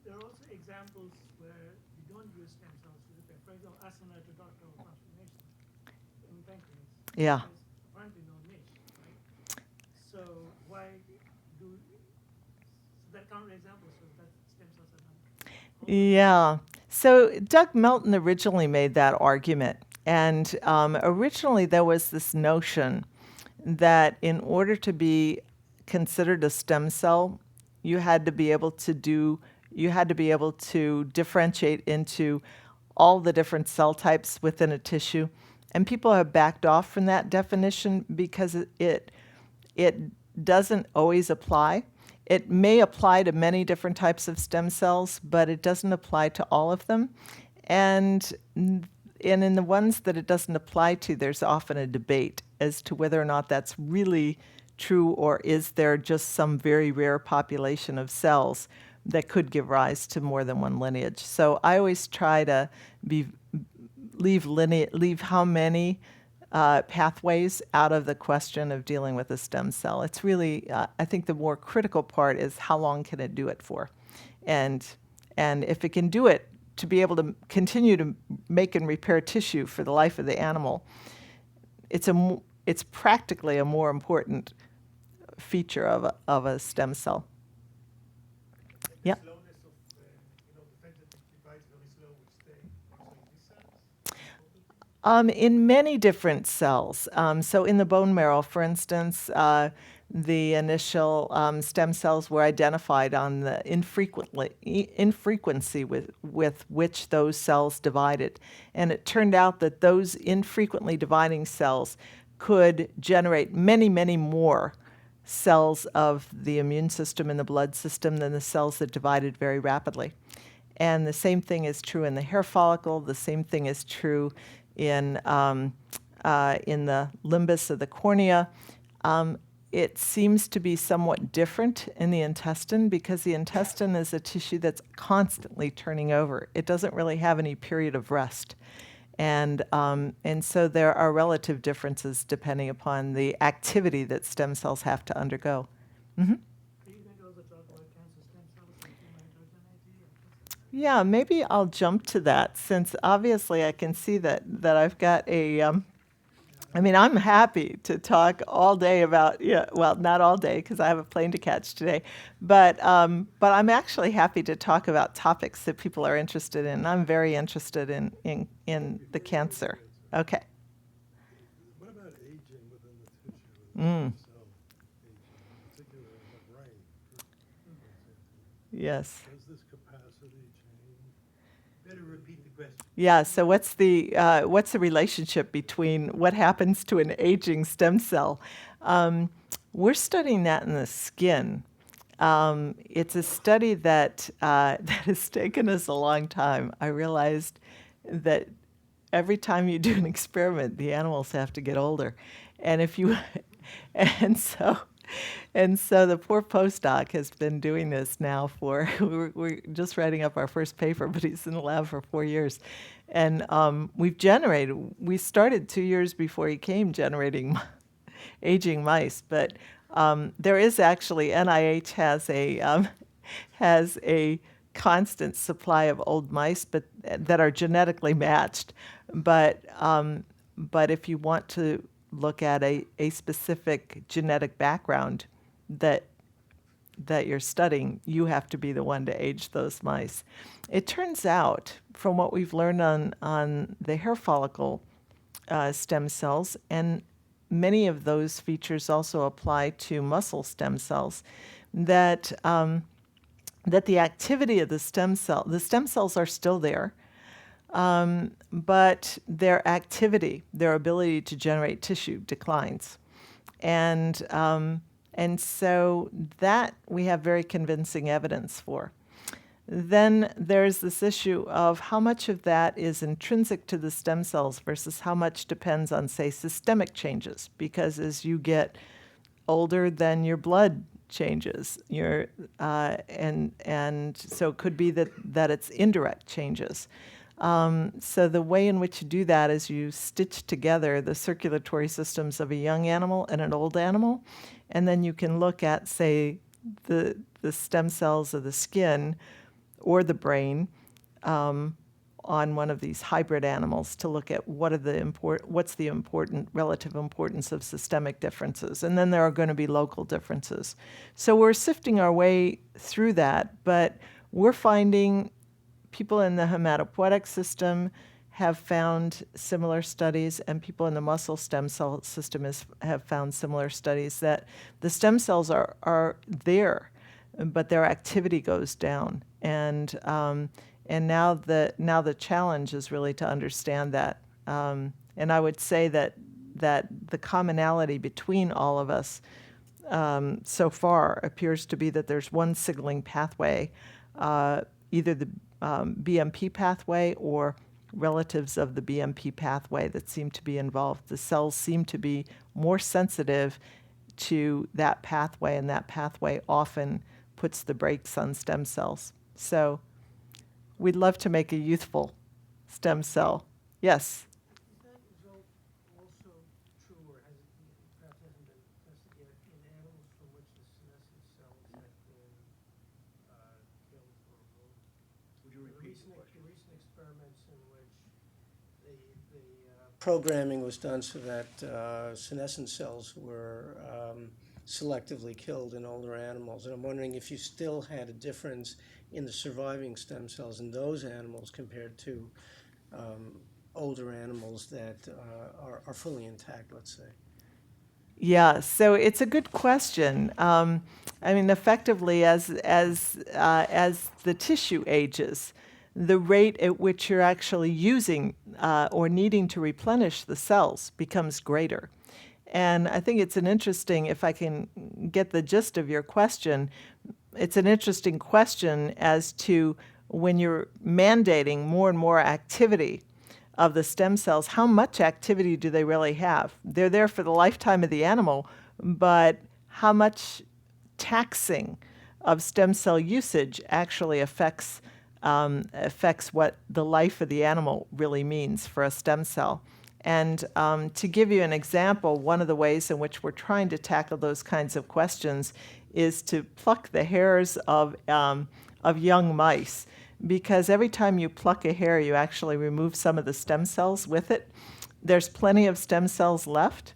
There are also examples where you don't use stem cells to repair. For example, acinocytoductal transformation in pancreas. Yeah. There's apparently no niche, right? So why do that counterexample shows that stem cells are done? Yeah. So Doug Melton originally made that argument. And originally there was this notion that in order to be considered a stem cell, you had to be able to differentiate into all the different cell types within a tissue. And people have backed off from that definition because it doesn't always apply. It may apply to many different types of stem cells, but it doesn't apply to all of them. And in the ones that it doesn't apply to, there's often a debate as to whether or not that's really true, or is there just some very rare population of cells that could give rise to more than one lineage. So I always try to leave how many pathways out of the question of dealing with a stem cell. It's really, I think the more critical part is how long can it do it for? And if it can do it to be able to continue to make and repair tissue for the life of the animal, it's practically a more important feature of a stem cell. Yeah. The slowness of, the fact that it divides very slow, which they also in these cells? In many different cells. So in the bone marrow, for instance, the initial stem cells were identified on the infrequency with which those cells divided. And it turned out that those infrequently dividing cells could generate many, many more cells of the immune system and the blood system than the cells that divided very rapidly. And the same thing is true in the hair follicle. The same thing is true in the limbus of the cornea. It seems to be somewhat different in the intestine, because the intestine is a tissue that's constantly turning over. It doesn't really have any period of rest. And so there are relative differences depending upon the activity that stem cells have to undergo. Mm-hmm. Are you going to also talk about cancer stem cells and human heterogeneity? Yeah, maybe I'll jump to that, since obviously I can see that I've got I'm happy to talk all day about, well, not all day because I have a plane to catch today, but I'm actually happy to talk about topics that people are interested in. I'm very interested in the cancer. Okay. What about aging within the tissue? Mm. Cell aging, particularly in the brain, for example. Yes. Does this capacity change? Better repeat the question. Yeah, so what's the relationship between what happens to an aging stem cell? We're studying that in the skin. It's a study that that has taken us a long time. I realized that every time you do an experiment, the animals have to get older, and if you, and so, and so the poor postdoc has been doing this now for we're just writing up our first paper, but he's in the lab for 4 years, and we started 2 years before he came generating aging mice, but there is actually NIH has a constant supply of old mice, but that are genetically matched. But if you want to look at a specific genetic background that you're studying, you have to be the one to age those mice. It turns out, from what we've learned on the hair follicle stem cells, and many of those features also apply to muscle stem cells, that that the activity of the stem cells are still there, but their activity, their ability to generate tissue declines. And so that we have very convincing evidence for. Then there's this issue of how much of that is intrinsic to the stem cells versus how much depends on, say, systemic changes. Because as you get older, then your blood changes. And so it could be that it's indirect changes. So the way in which you do that is you stitch together the circulatory systems of a young animal and an old animal, and then you can look at, say, the stem cells of the skin or the brain on one of these hybrid animals to look at what's the important relative importance of systemic differences. And then there are going to be local differences. So we're sifting our way through that, but we're finding people in the hematopoietic system have found similar studies, and people in the muscle stem cell system have found similar studies that the stem cells are there, but their activity goes down. And now the challenge is really to understand that. And I would say that the commonality between all of us so far appears to be that there's one signaling pathway, either the BMP pathway or relatives of the BMP pathway that seem to be involved. The cells seem to be more sensitive to that pathway, and that pathway often puts the brakes on stem cells. So we'd love to make a youthful stem cell. Yes? Is that result also true, or perhaps hasn't been tested yet, in animals from which the senescent cells have been killed or removed? Would you repeat the question? Recent experiments in which the Programming was done so that senescent cells were selectively killed in older animals. And I'm wondering if you still had a difference in the surviving stem cells in those animals compared to older animals that are fully intact, let's say. Yeah, so it's a good question. I mean, effectively, as the tissue ages, the rate at which you're actually using or needing to replenish the cells becomes greater. And I think it's an interesting, if I can get the gist of your question, it's an interesting question as to when you're mandating more and more activity of the stem cells, how much activity do they really have? They're there for the lifetime of the animal, but how much taxing of stem cell usage actually affects what the life of the animal really means for a stem cell. And to give you an example, one of the ways in which we're trying to tackle those kinds of questions is to pluck the hairs of young mice, because every time you pluck a hair, you actually remove some of the stem cells with it. There's plenty of stem cells left,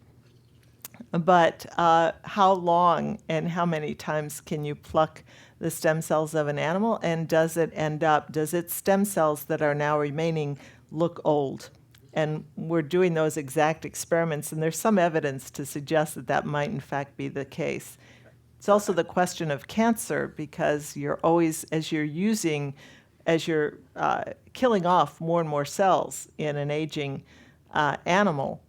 but how long and how many times can you pluck the stem cells of an animal, and does its stem cells that are now remaining look old? And we're doing those exact experiments, and there's some evidence to suggest that that might in fact be the case. It's also the question of cancer, because you're always, as you're using as you're killing off more and more cells in an aging animal,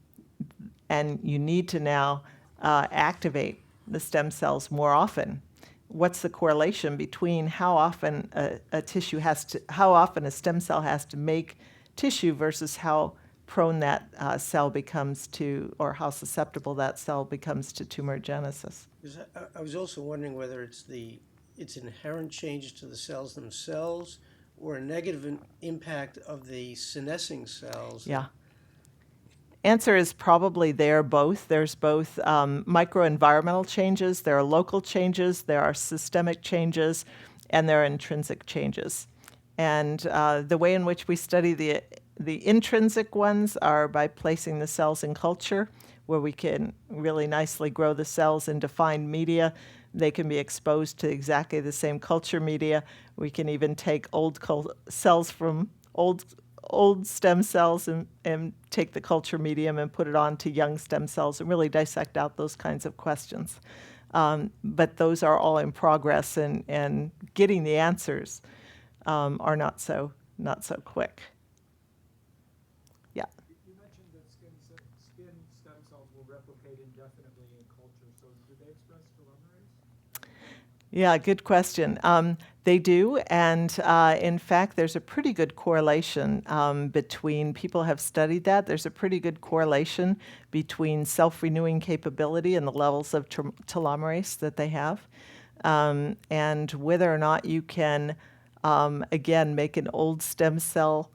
and you need to now activate the stem cells more often. What's the correlation between how often how often a stem cell has to make tissue versus how prone that cell becomes to, or how susceptible that cell becomes to tumorigenesis? Because I was also wondering whether it's inherent changes to the cells themselves or a negative impact of the senescing cells. Yeah. Answer is probably both. There's both microenvironmental changes, there are local changes, there are systemic changes, and there are intrinsic changes. And the way in which we study the intrinsic ones are by placing the cells in culture, where we can really nicely grow the cells in defined media. They can be exposed to exactly the same culture media. We can even take old cells from old stem cells and take the culture medium and put it onto young stem cells and really dissect out those kinds of questions. But those are all in progress, and getting the answers are not so quick. Yeah. You mentioned that skin stem cells will replicate indefinitely in culture. So do they express telomerase? Yeah, good question. They do, and in fact, there's a pretty good correlation between, people have studied that, there's a pretty good correlation between self-renewing capability and the levels of telomerase that they have, and whether or not you can, again, make an old stem cell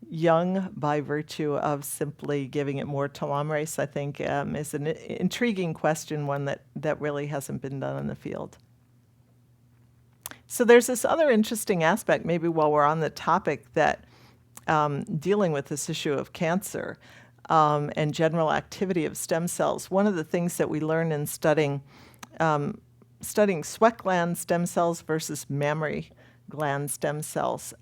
young by virtue of simply giving it more telomerase, I think is an intriguing question, one that really hasn't been done in the field. So there's this other interesting aspect, maybe while we're on the topic, that dealing with this issue of cancer and general activity of stem cells. One of the things that we learn in studying sweat gland stem cells versus mammary gland stem cells,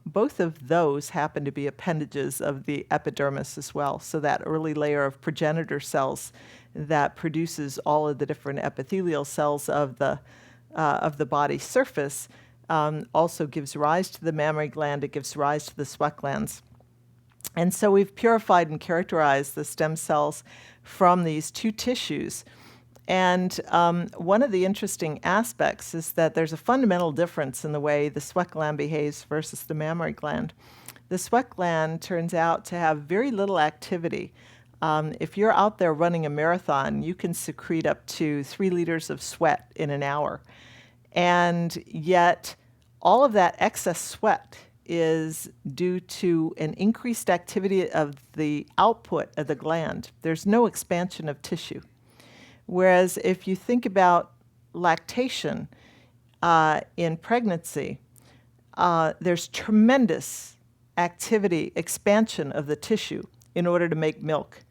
both of those happen to be appendages of the epidermis as well. So that early layer of progenitor cells that produces all of the different epithelial cells of the body surface also gives rise to the mammary gland. It gives rise to the sweat glands. And so we've purified and characterized the stem cells from these two tissues. And one of the interesting aspects is that there's a fundamental difference in the way the sweat gland behaves versus the mammary gland. The sweat gland turns out to have very little activity. If you're out there running a marathon, you can secrete up to 3 liters of sweat in an hour. And yet, all of that excess sweat is due to an increased activity of the output of the gland. There's no expansion of tissue. Whereas if you think about lactation in pregnancy, there's tremendous activity, expansion of the tissue in order to make milk.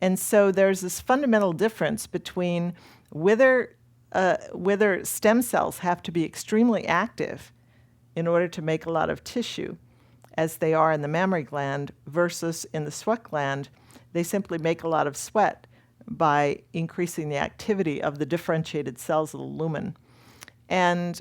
And so there's this fundamental difference between whether stem cells have to be extremely active in order to make a lot of tissue, as they are in the mammary gland, versus in the sweat gland, they simply make a lot of sweat by increasing the activity of the differentiated cells of the lumen. And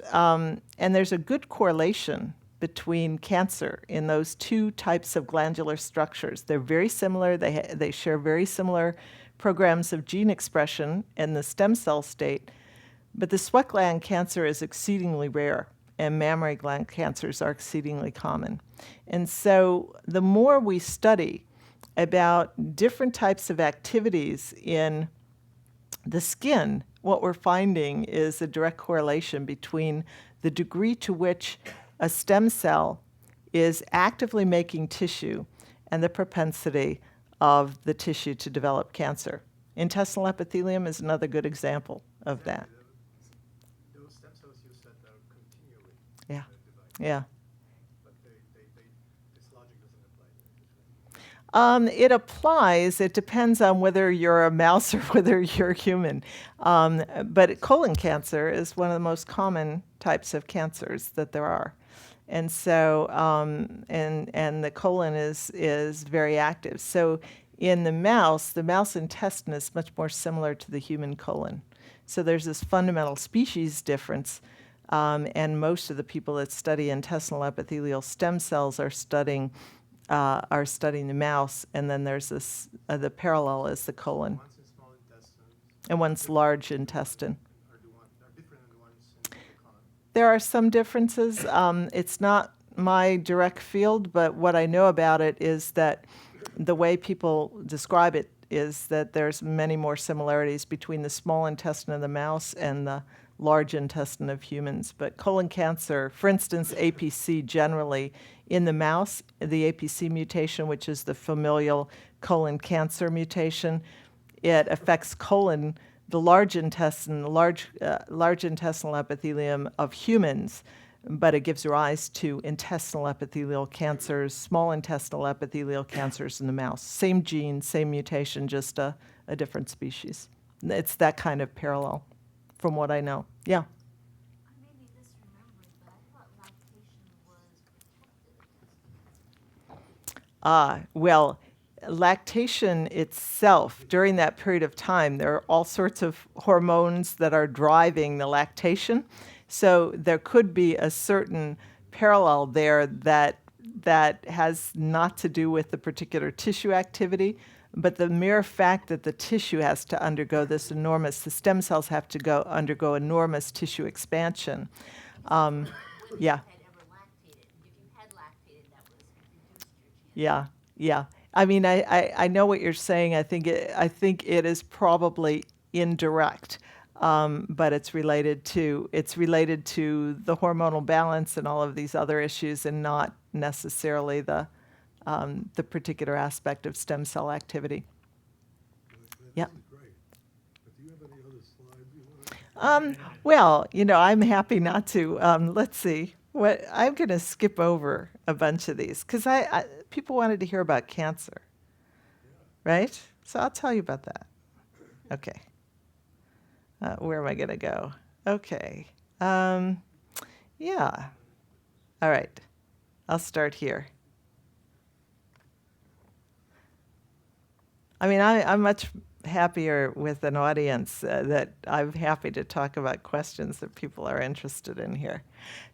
there's a good correlation between cancer in those two types of glandular structures. They're very similar. They share very similar programs of gene expression in the stem cell state, but the sweat gland cancer is exceedingly rare, and mammary gland cancers are exceedingly common. And so the more we study about different types of activities in the skin, what we're finding is a direct correlation between the degree to which a stem cell is actively making tissue and the propensity of the tissue to develop cancer. Intestinal epithelium is another good example of that. Those stem cells you said are continually Yeah. dividing. Yeah. But this logic doesn't apply. It applies. It depends on whether you're a mouse or whether you're human. But colon cancer is one of the most common types of cancers that there are. And so, and the colon is very active. So in the mouse intestine is much more similar to the human colon. So there's this fundamental species difference And most of the people that study intestinal epithelial stem cells are studying the mouse, and then there's this, the parallel is the colon, One's in small intestine. and one's large intestine. Are different than the ones in the colon. There are some differences. It's not my direct field, but what I know about it is that the way people describe it is that there's many more similarities between the small intestine of the mouse and the large intestine of humans. But colon cancer, for instance, APC generally in the mouse, the APC mutation, which is the familial colon cancer mutation, it affects colon, the large intestine, large intestinal epithelium of humans, but it gives rise to intestinal epithelial cancers, small intestinal epithelial cancers in the mouse. Same gene, same mutation, just a different species. It's that kind of parallel, from what I know. Yeah. I may be misremembering, but I thought lactation was protective. Well, lactation itself, during that period of time, there are all sorts of hormones that are driving the lactation. So there could be a certain parallel there that has not to do with the particular tissue activity, but the mere fact that the tissue has to undergo the stem cells have to undergo enormous tissue expansion. Yeah. Had ever lactated. If you had lactated, that was reduced your chance. Yeah. I mean, I know what you're saying. I think it is probably indirect, but it's related to the hormonal balance and all of these other issues, and not necessarily the particular aspect of stem cell activity. Yeah. This is great. But do you have any other slides you want to? Well, I'm happy not to. Let's see. I'm going to skip over a bunch of these because people wanted to hear about cancer, right? So I'll tell you about that. Okay. Where am I going to go? Okay. Yeah. All right. I'll start here. I mean, I'm much happier with an audience that I'm happy to talk about questions that people are interested in here.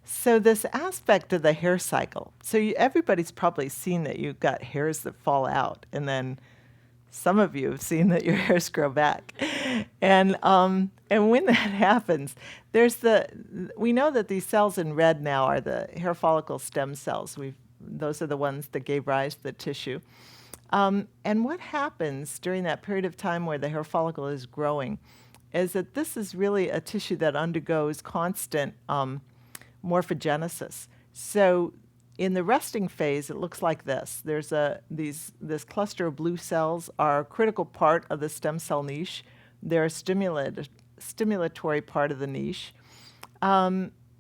So this aspect of the hair cycle. So everybody's probably seen that you've got hairs that fall out, and then some of you have seen that your hairs grow back. And when that happens, we know that these cells in red now are the hair follicle stem cells. Those are the ones that gave rise to the tissue. And what happens during that period of time where the hair follicle is growing is that this is really a tissue that undergoes constant morphogenesis. So in the resting phase, it looks like this. There's this cluster of blue cells are a critical part of the stem cell niche. They're a stimulatory part of the niche.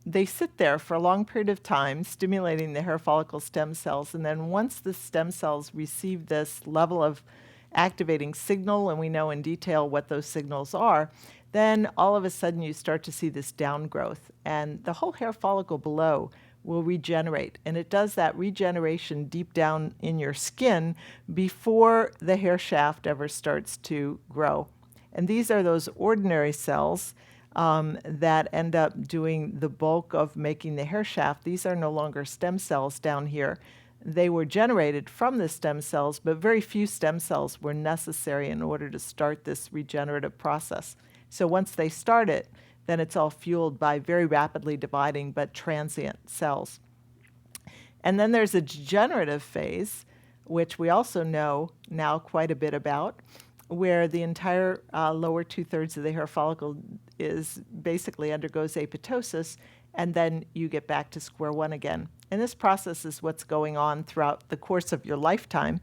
They sit there for a long period of time, stimulating the hair follicle stem cells, and then once the stem cells receive this level of activating signal, and we know in detail what those signals are, then all of a sudden you start to see this downgrowth, and the whole hair follicle below will regenerate, and it does that regeneration deep down in your skin before the hair shaft ever starts to grow. And these are those ordinary cells that end up doing the bulk of making the hair shaft. These are no longer stem cells down here. They were generated from the stem cells, but very few stem cells were necessary in order to start this regenerative process. So once they start it, then it's all fueled by very rapidly dividing but transient cells. And then there's a degenerative phase, which we also know now quite a bit about, where the entire lower two-thirds of the hair follicle basically undergoes apoptosis, and then you get back to square one again. And this process is what's going on throughout the course of your lifetime.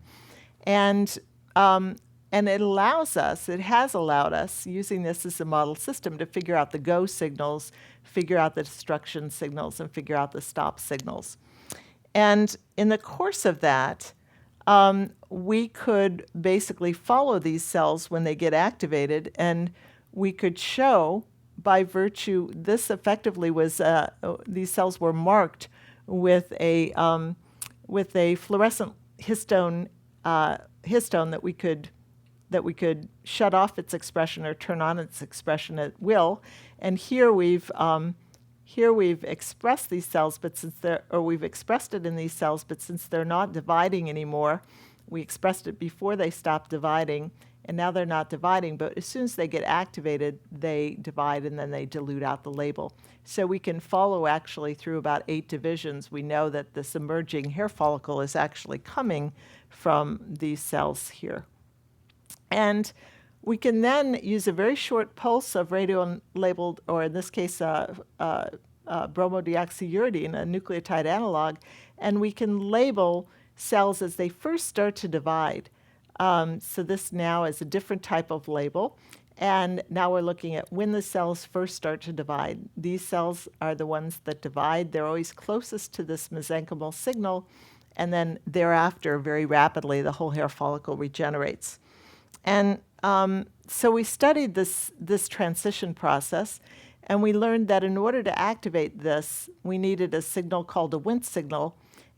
And it has allowed us, using this as a model system, to figure out the go signals, figure out the destruction signals, and figure out the stop signals. And in the course of that, we could basically follow these cells when they get activated, and we could show by virtue, this effectively was, these cells were marked with a fluorescent histone that we could shut off its expression or turn on its expression at will. And here Here we've expressed these cells, but we've expressed it in these cells, but since they're not dividing anymore, we expressed it before they stopped dividing, and now they're not dividing, but as soon as they get activated, they divide and then they dilute out the label. So we can follow actually through about 8 divisions. We know that this emerging hair follicle is actually coming from these cells here. And we can then use a very short pulse of radio-labeled, or in this case, bromodeoxyuridine, a nucleotide analog, and we can label cells as they first start to divide. So this now is a different type of label. And now we're looking at when the cells first start to divide. These cells are the ones that divide. They're always closest to this mesenchymal signal. And then thereafter, very rapidly, the whole hair follicle regenerates. And so we studied this transition process, and we learned that in order to activate this, we needed a signal called a Wnt signal,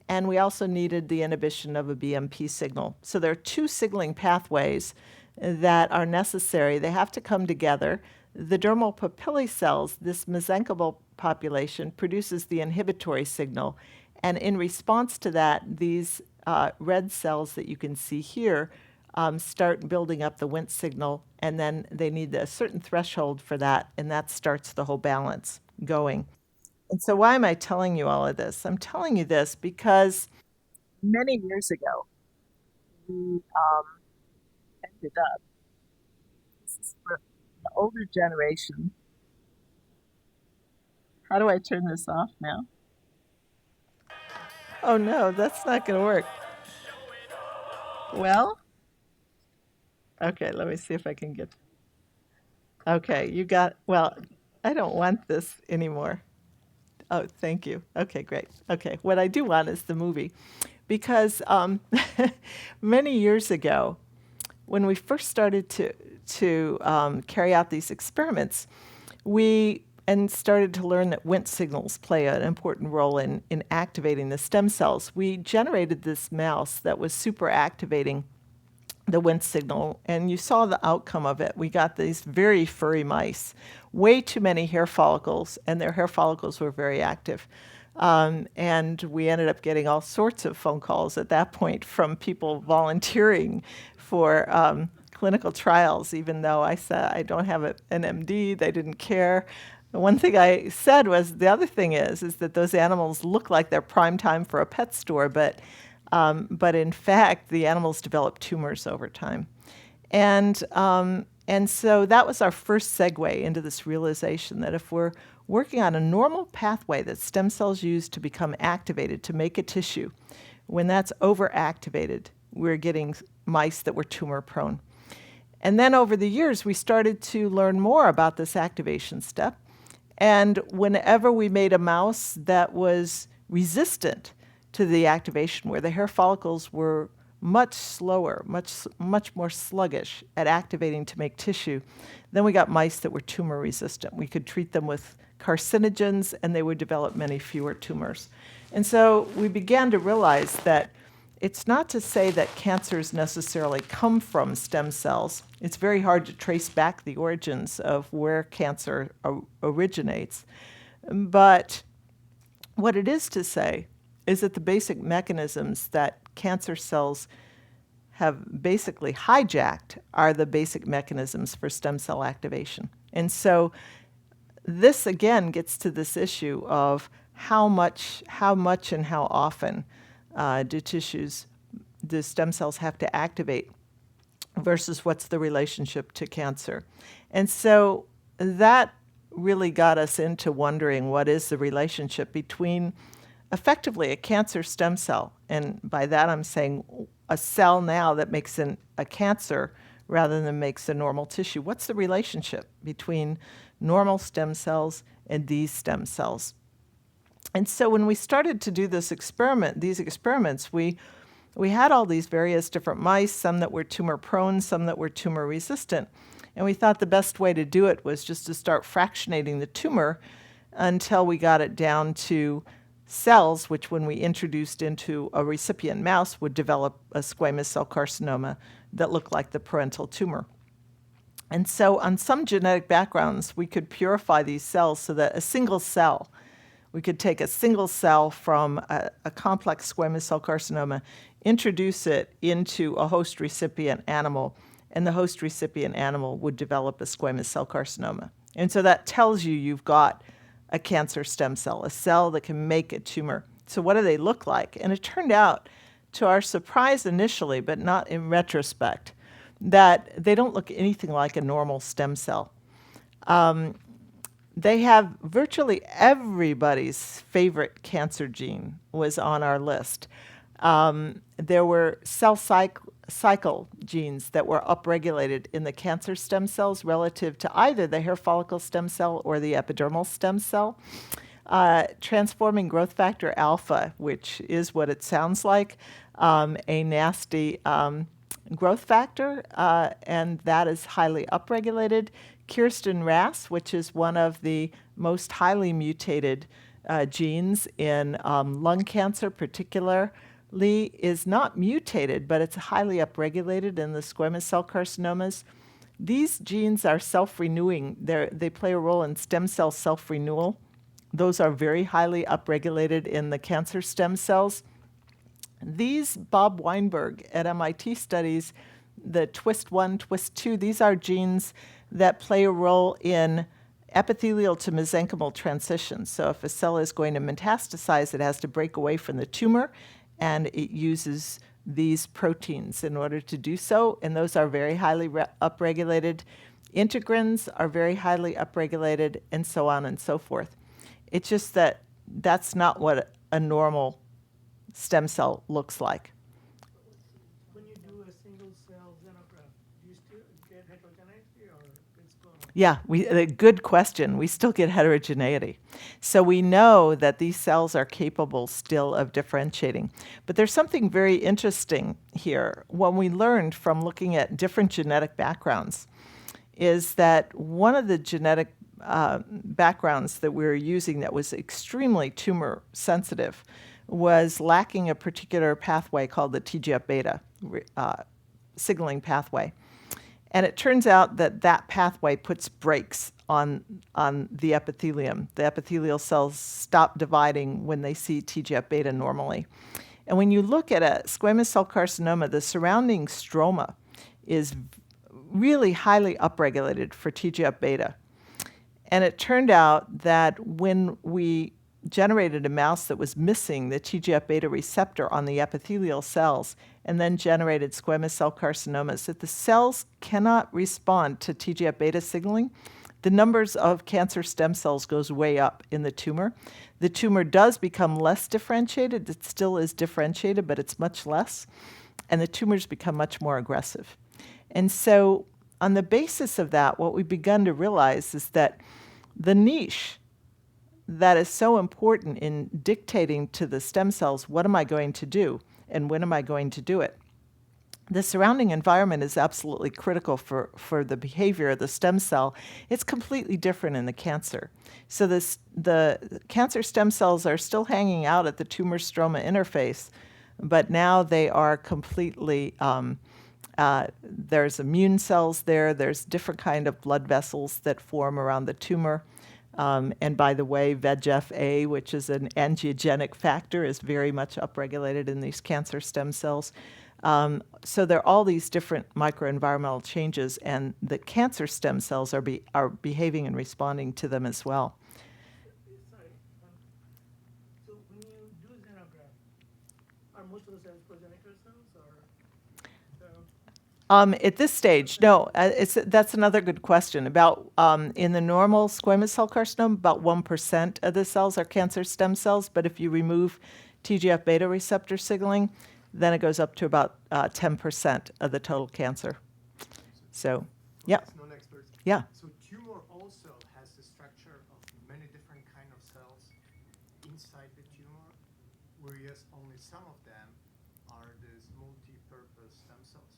and we also needed the inhibition of a BMP signal. So there are 2 signaling pathways that are necessary. They have to come together. The dermal papillae cells, this mesenchymal population, produces the inhibitory signal, and in response to that, these red cells that you can see here start building up the Wnt signal, and then they need a certain threshold for that, and that starts the whole balance going. And so why am I telling you all of this? I'm telling you this because many years ago, we ended up, this is for the older generation. How do I turn this off now? Oh no, that's not going to work. Well, okay, let me see if I can get. Okay, you got, well, I don't want this anymore. Oh, thank you. Okay, great. Okay, what I do want is the movie. Because many years ago, when we first started to carry out these experiments, we started to learn that Wnt signals play an important role in activating the stem cells. We generated this mouse that was super activating the Wnt signal, and you saw the outcome of it. We got these very furry mice, way too many hair follicles, and their hair follicles were very active. And we ended up getting all sorts of phone calls at that point from people volunteering for clinical trials, even though I said I don't have an MD. They didn't care. The one thing I said was, the other thing is that those animals look like they're prime time for a pet store, but in fact, the animals develop tumors over time. And so that was our first segue into this realization that if we're working on a normal pathway that stem cells use to become activated, to make a tissue, when that's overactivated, we're getting mice that were tumor prone. And then over the years, we started to learn more about this activation step. And whenever we made a mouse that was resistant to the activation, where the hair follicles were much slower, much more sluggish at activating to make tissue, then we got mice that were tumor resistant. We could treat them with carcinogens, and they would develop many fewer tumors. And so we began to realize that it's not to say that cancers necessarily come from stem cells. It's very hard to trace back the origins of where cancer originates. But what it is to say is that the basic mechanisms that cancer cells have basically hijacked are the basic mechanisms for stem cell activation. And so this again gets to this issue of how much and how often do stem cells have to activate versus what's the relationship to cancer. And so that really got us into wondering what is the relationship between effectively a cancer stem cell, and by that I'm saying a cell now that makes a cancer rather than makes a normal tissue. What's the relationship between normal stem cells and these stem cells? And so when we started to do these experiments, we had all these various different mice, some that were tumor prone, some that were tumor resistant. And we thought the best way to do it was just to start fractionating the tumor until we got it down to cells, which when we introduced into a recipient mouse would develop a squamous cell carcinoma that looked like the parental tumor. And so on some genetic backgrounds, we could purify these cells so that a single cell We could take a single cell from a complex squamous cell carcinoma, introduce it into a host recipient animal, and the host recipient animal would develop a squamous cell carcinoma. And so that tells you you've got a cancer stem cell, a cell that can make a tumor. So what do they look like? And it turned out, to our surprise initially, but not in retrospect, that they don't look anything like a normal stem cell. They have virtually everybody's favorite cancer gene was on our list. There were cell cycle genes that were upregulated in the cancer stem cells relative to either the hair follicle stem cell or the epidermal stem cell. Transforming growth factor alpha, which is what it sounds like, a nasty growth factor, and that is highly upregulated. Kirsten Ras, which is one of the most highly mutated genes in lung cancer particularly, is not mutated, but it's highly upregulated in the squamous cell carcinomas. These genes are self-renewing. They play a role in stem cell self-renewal. Those are very highly upregulated in the cancer stem cells. These Bob Weinberg at MIT studies, the TWIST1, TWIST2, these are genes that play a role in epithelial to mesenchymal transition. So if a cell is going to metastasize, it has to break away from the tumor, and it uses these proteins in order to do so, and those are very highly upregulated. Integrins are very highly upregulated, and so on and so forth. It's just that that's not what a normal stem cell looks like. When you do a single cell xenograft, do you still get heterogeneity or it's gone? Yeah, a good question. We still get heterogeneity. So we know that these cells are capable still of differentiating. But there's something very interesting here. What we learned from looking at different genetic backgrounds is that one of the genetic backgrounds that we were using that was extremely tumor sensitive was lacking a particular pathway called the TGF-beta signaling pathway. And it turns out that that pathway puts brakes on the epithelium. The epithelial cells stop dividing when they see TGF-beta normally. And when you look at a squamous cell carcinoma, the surrounding stroma is really highly upregulated for TGF-beta. And it turned out that when we generated a mouse that was missing the TGF-beta receptor on the epithelial cells and then generated squamous cell carcinomas, that the cells cannot respond to TGF-beta signaling, the numbers of cancer stem cells goes way up in the tumor. The tumor does become less differentiated. It still is differentiated, but it's much less. And the tumors become much more aggressive. And so on the basis of that, what we've begun to realize is that the niche that is so important in dictating to the stem cells, what am I going to do and when am I going to do it? The surrounding environment is absolutely critical for the behavior of the stem cell. It's completely different in the cancer. So the cancer stem cells are still hanging out at the tumor stroma interface, but now they are completely, there's immune cells there, there's different kind of blood vessels that form around the tumor. And by the way, VEGF-A, which is an angiogenic factor, is very much upregulated in these cancer stem cells. So there are all these different microenvironmental changes, and the cancer stem cells are behaving and responding to them as well. Sorry. So when you do xenograft, are most of the cells progenitor cells or? At this stage, no. That's another good question. About in the normal squamous cell carcinoma, about 1% of the cells are cancer stem cells. But if you remove TGF-beta receptor signaling, then it goes up to about 10% of the total cancer. So, yeah. Non-experts. Yeah. So tumor also has the structure of many different kind of cells inside the tumor, whereas only some of them are these multi-purpose stem cells.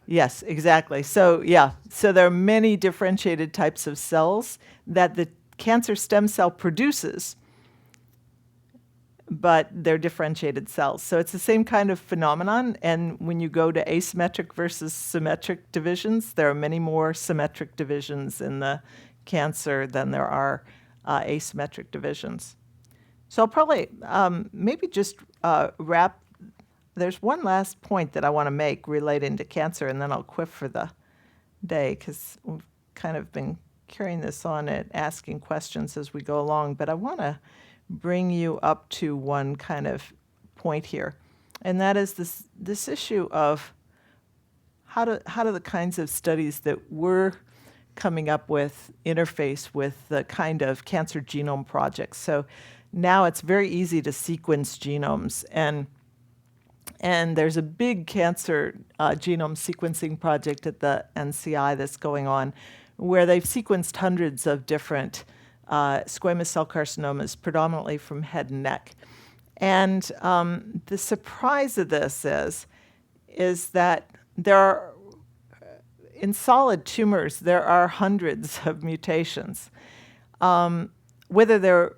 Yes, exactly. So, yeah. So there are many differentiated types of cells that the cancer stem cell produces, but they're differentiated cells. So it's the same kind of phenomenon. And when you go to asymmetric versus symmetric divisions, there are many more symmetric divisions in the cancer than there are asymmetric divisions. So I'll probably maybe just wrap. There's one last point that I want to make relating to cancer, and then I'll quit for the day because we've kind of been carrying this on and asking questions as we go along. But I want to bring you up to one kind of point here, and that is this issue of how do the kinds of studies that we're coming up with interface with the kind of cancer genome projects. So now it's very easy to sequence genomes, and there's a big cancer genome sequencing project at the NCI that's going on where they've sequenced hundreds of different squamous cell carcinomas, predominantly from head and neck. And the surprise of this is that there are, in solid tumors, there are hundreds of mutations. Whether they're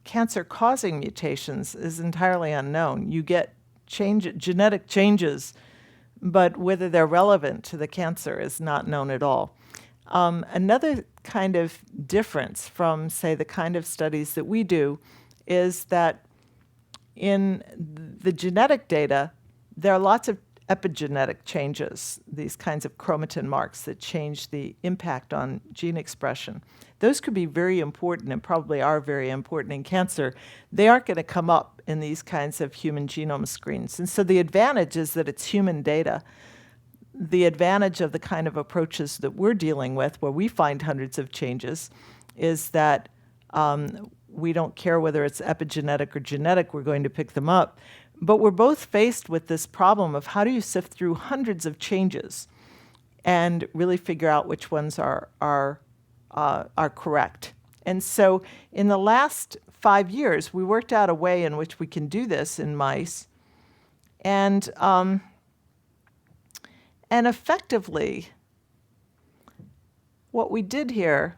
cancer-causing mutations is entirely unknown. You get genetic changes, but whether they're relevant to the cancer is not known at all. Another kind of difference from, say, the kind of studies that we do is that in the genetic data, there are lots of epigenetic changes, these kinds of chromatin marks that change the impact on gene expression. Those could be very important and probably are very important in cancer. They aren't going to come up in these kinds of human genome screens. And so the advantage is that it's human data. The advantage of the kind of approaches that we're dealing with, where we find hundreds of changes, is that we don't care whether it's epigenetic or genetic, we're going to pick them up. But we're both faced with this problem of how do you sift through hundreds of changes and really figure out which ones are correct. And so in the last 5 years, we worked out a way in which we can do this in mice. And effectively, what we did here,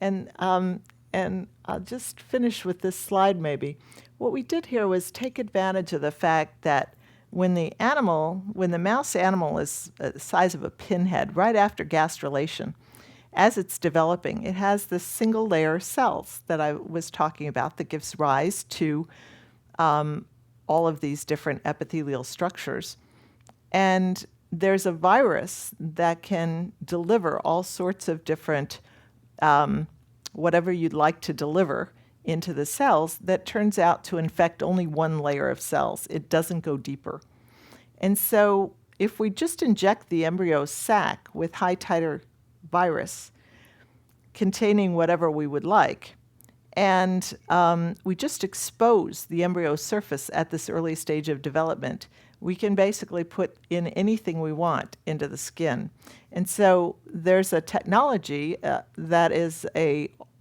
and I'll just finish with this slide maybe. What we did here was take advantage of the fact that when the mouse animal is the size of a pinhead, right after gastrulation, as it's developing, it has this single layer of cells that I was talking about that gives rise to all of these different epithelial structures. And there's a virus that can deliver all sorts of different, whatever you'd like to deliver into the cells, that turns out to infect only one layer of cells. It doesn't go deeper. And so if we just inject the embryo sac with high titer virus containing whatever we would like, and we just expose the embryo surface at this early stage of development, we can basically put in anything we want into the skin. And so there's a technology that is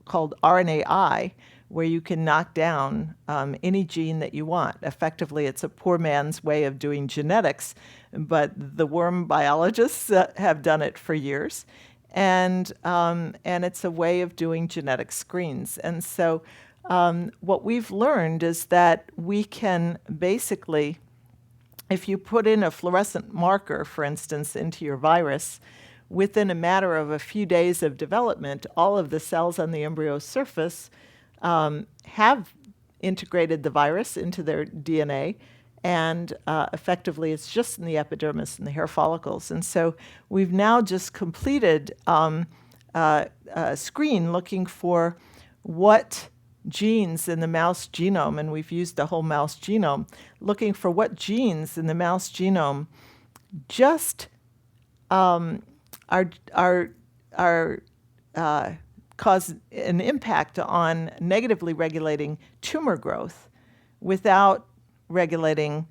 called RNAi, where you can knock down any gene that you want. Effectively, it's a poor man's way of doing genetics, but the worm biologists have done it for years. And it's a way of doing genetic screens. And so what we've learned is that we can basically, if you put in a fluorescent marker, for instance, into your virus, within a matter of a few days of development, all of the cells on the embryo surface have integrated the virus into their DNA, and effectively it's just in the epidermis and the hair follicles. And so we've now just completed a screen looking for what genes in the mouse genome, and we've used the whole mouse genome, looking for what genes in the mouse genome just cause an impact on negatively regulating tumor growth without affecting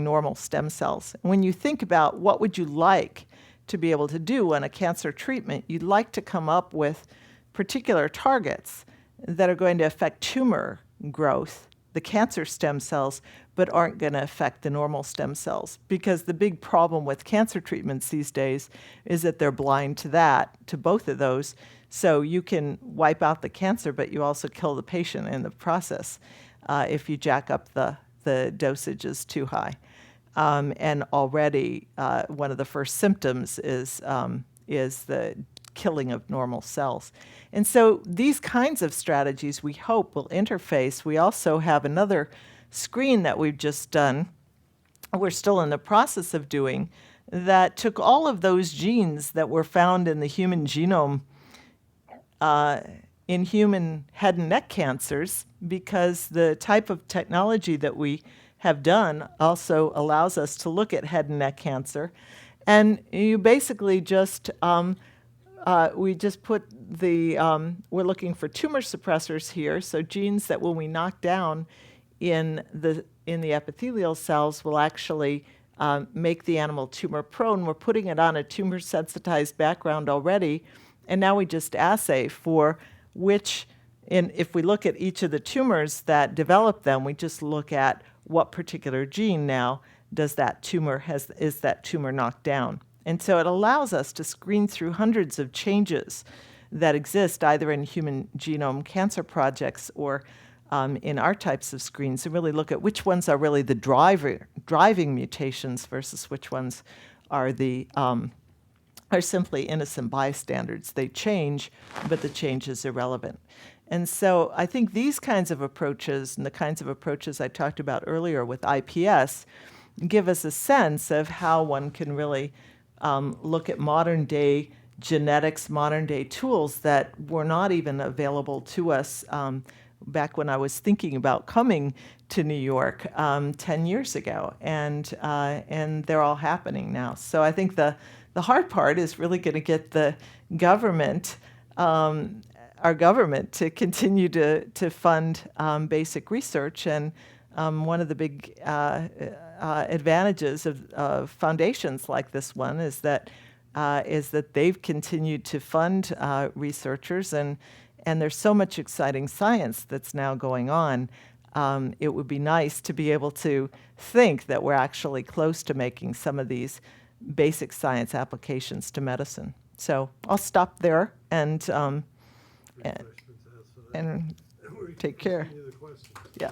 normal stem cells. When you think about what would you like to be able to do on a cancer treatment, you'd like to come up with particular targets that are going to affect tumor growth, the cancer stem cells, but aren't going to affect the normal stem cells. Because the big problem with cancer treatments these days is that they're blind to both of those. So you can wipe out the cancer, but you also kill the patient in the process if you jack up the dosages too high. And already one of the first symptoms is the killing of normal cells. And so these kinds of strategies we hope will interface. We also have another screen that we've just done, we're still in the process of doing, that took all of those genes that were found in the human genome in human head and neck cancers, because the type of technology that we have done also allows us to look at head and neck cancer. And you basically just, we just put the, we're looking for tumor suppressors here, so genes that when we knock down in the epithelial cells will actually make the animal tumor prone. We're putting it on a tumor sensitized background already, and now we just assay for which, if we look at each of the tumors that develop them, we just look at what particular gene now is that tumor knocked down. And so it allows us to screen through hundreds of changes that exist either in human genome cancer projects or in our types of screens, and really look at which ones are really the driving mutations versus which ones are the are simply innocent bystanders. They change, but the change is irrelevant. And so I think these kinds of approaches and the kinds of approaches I talked about earlier with IPS give us a sense of how one can really look at modern day genetics, modern day tools that were not even available to us back when I was thinking about coming to New York 10 years ago. And they're all happening now. So I think the hard part is really going to get the government, our government, to continue to fund basic research. And one of the big advantages of foundations like this one is that they've continued to fund researchers, and there's so much exciting science that's now going on. It would be nice to be able to think that we're actually close to making some of these basic science applications to medicine. So I'll stop there and take care. Continue the questions. Yeah.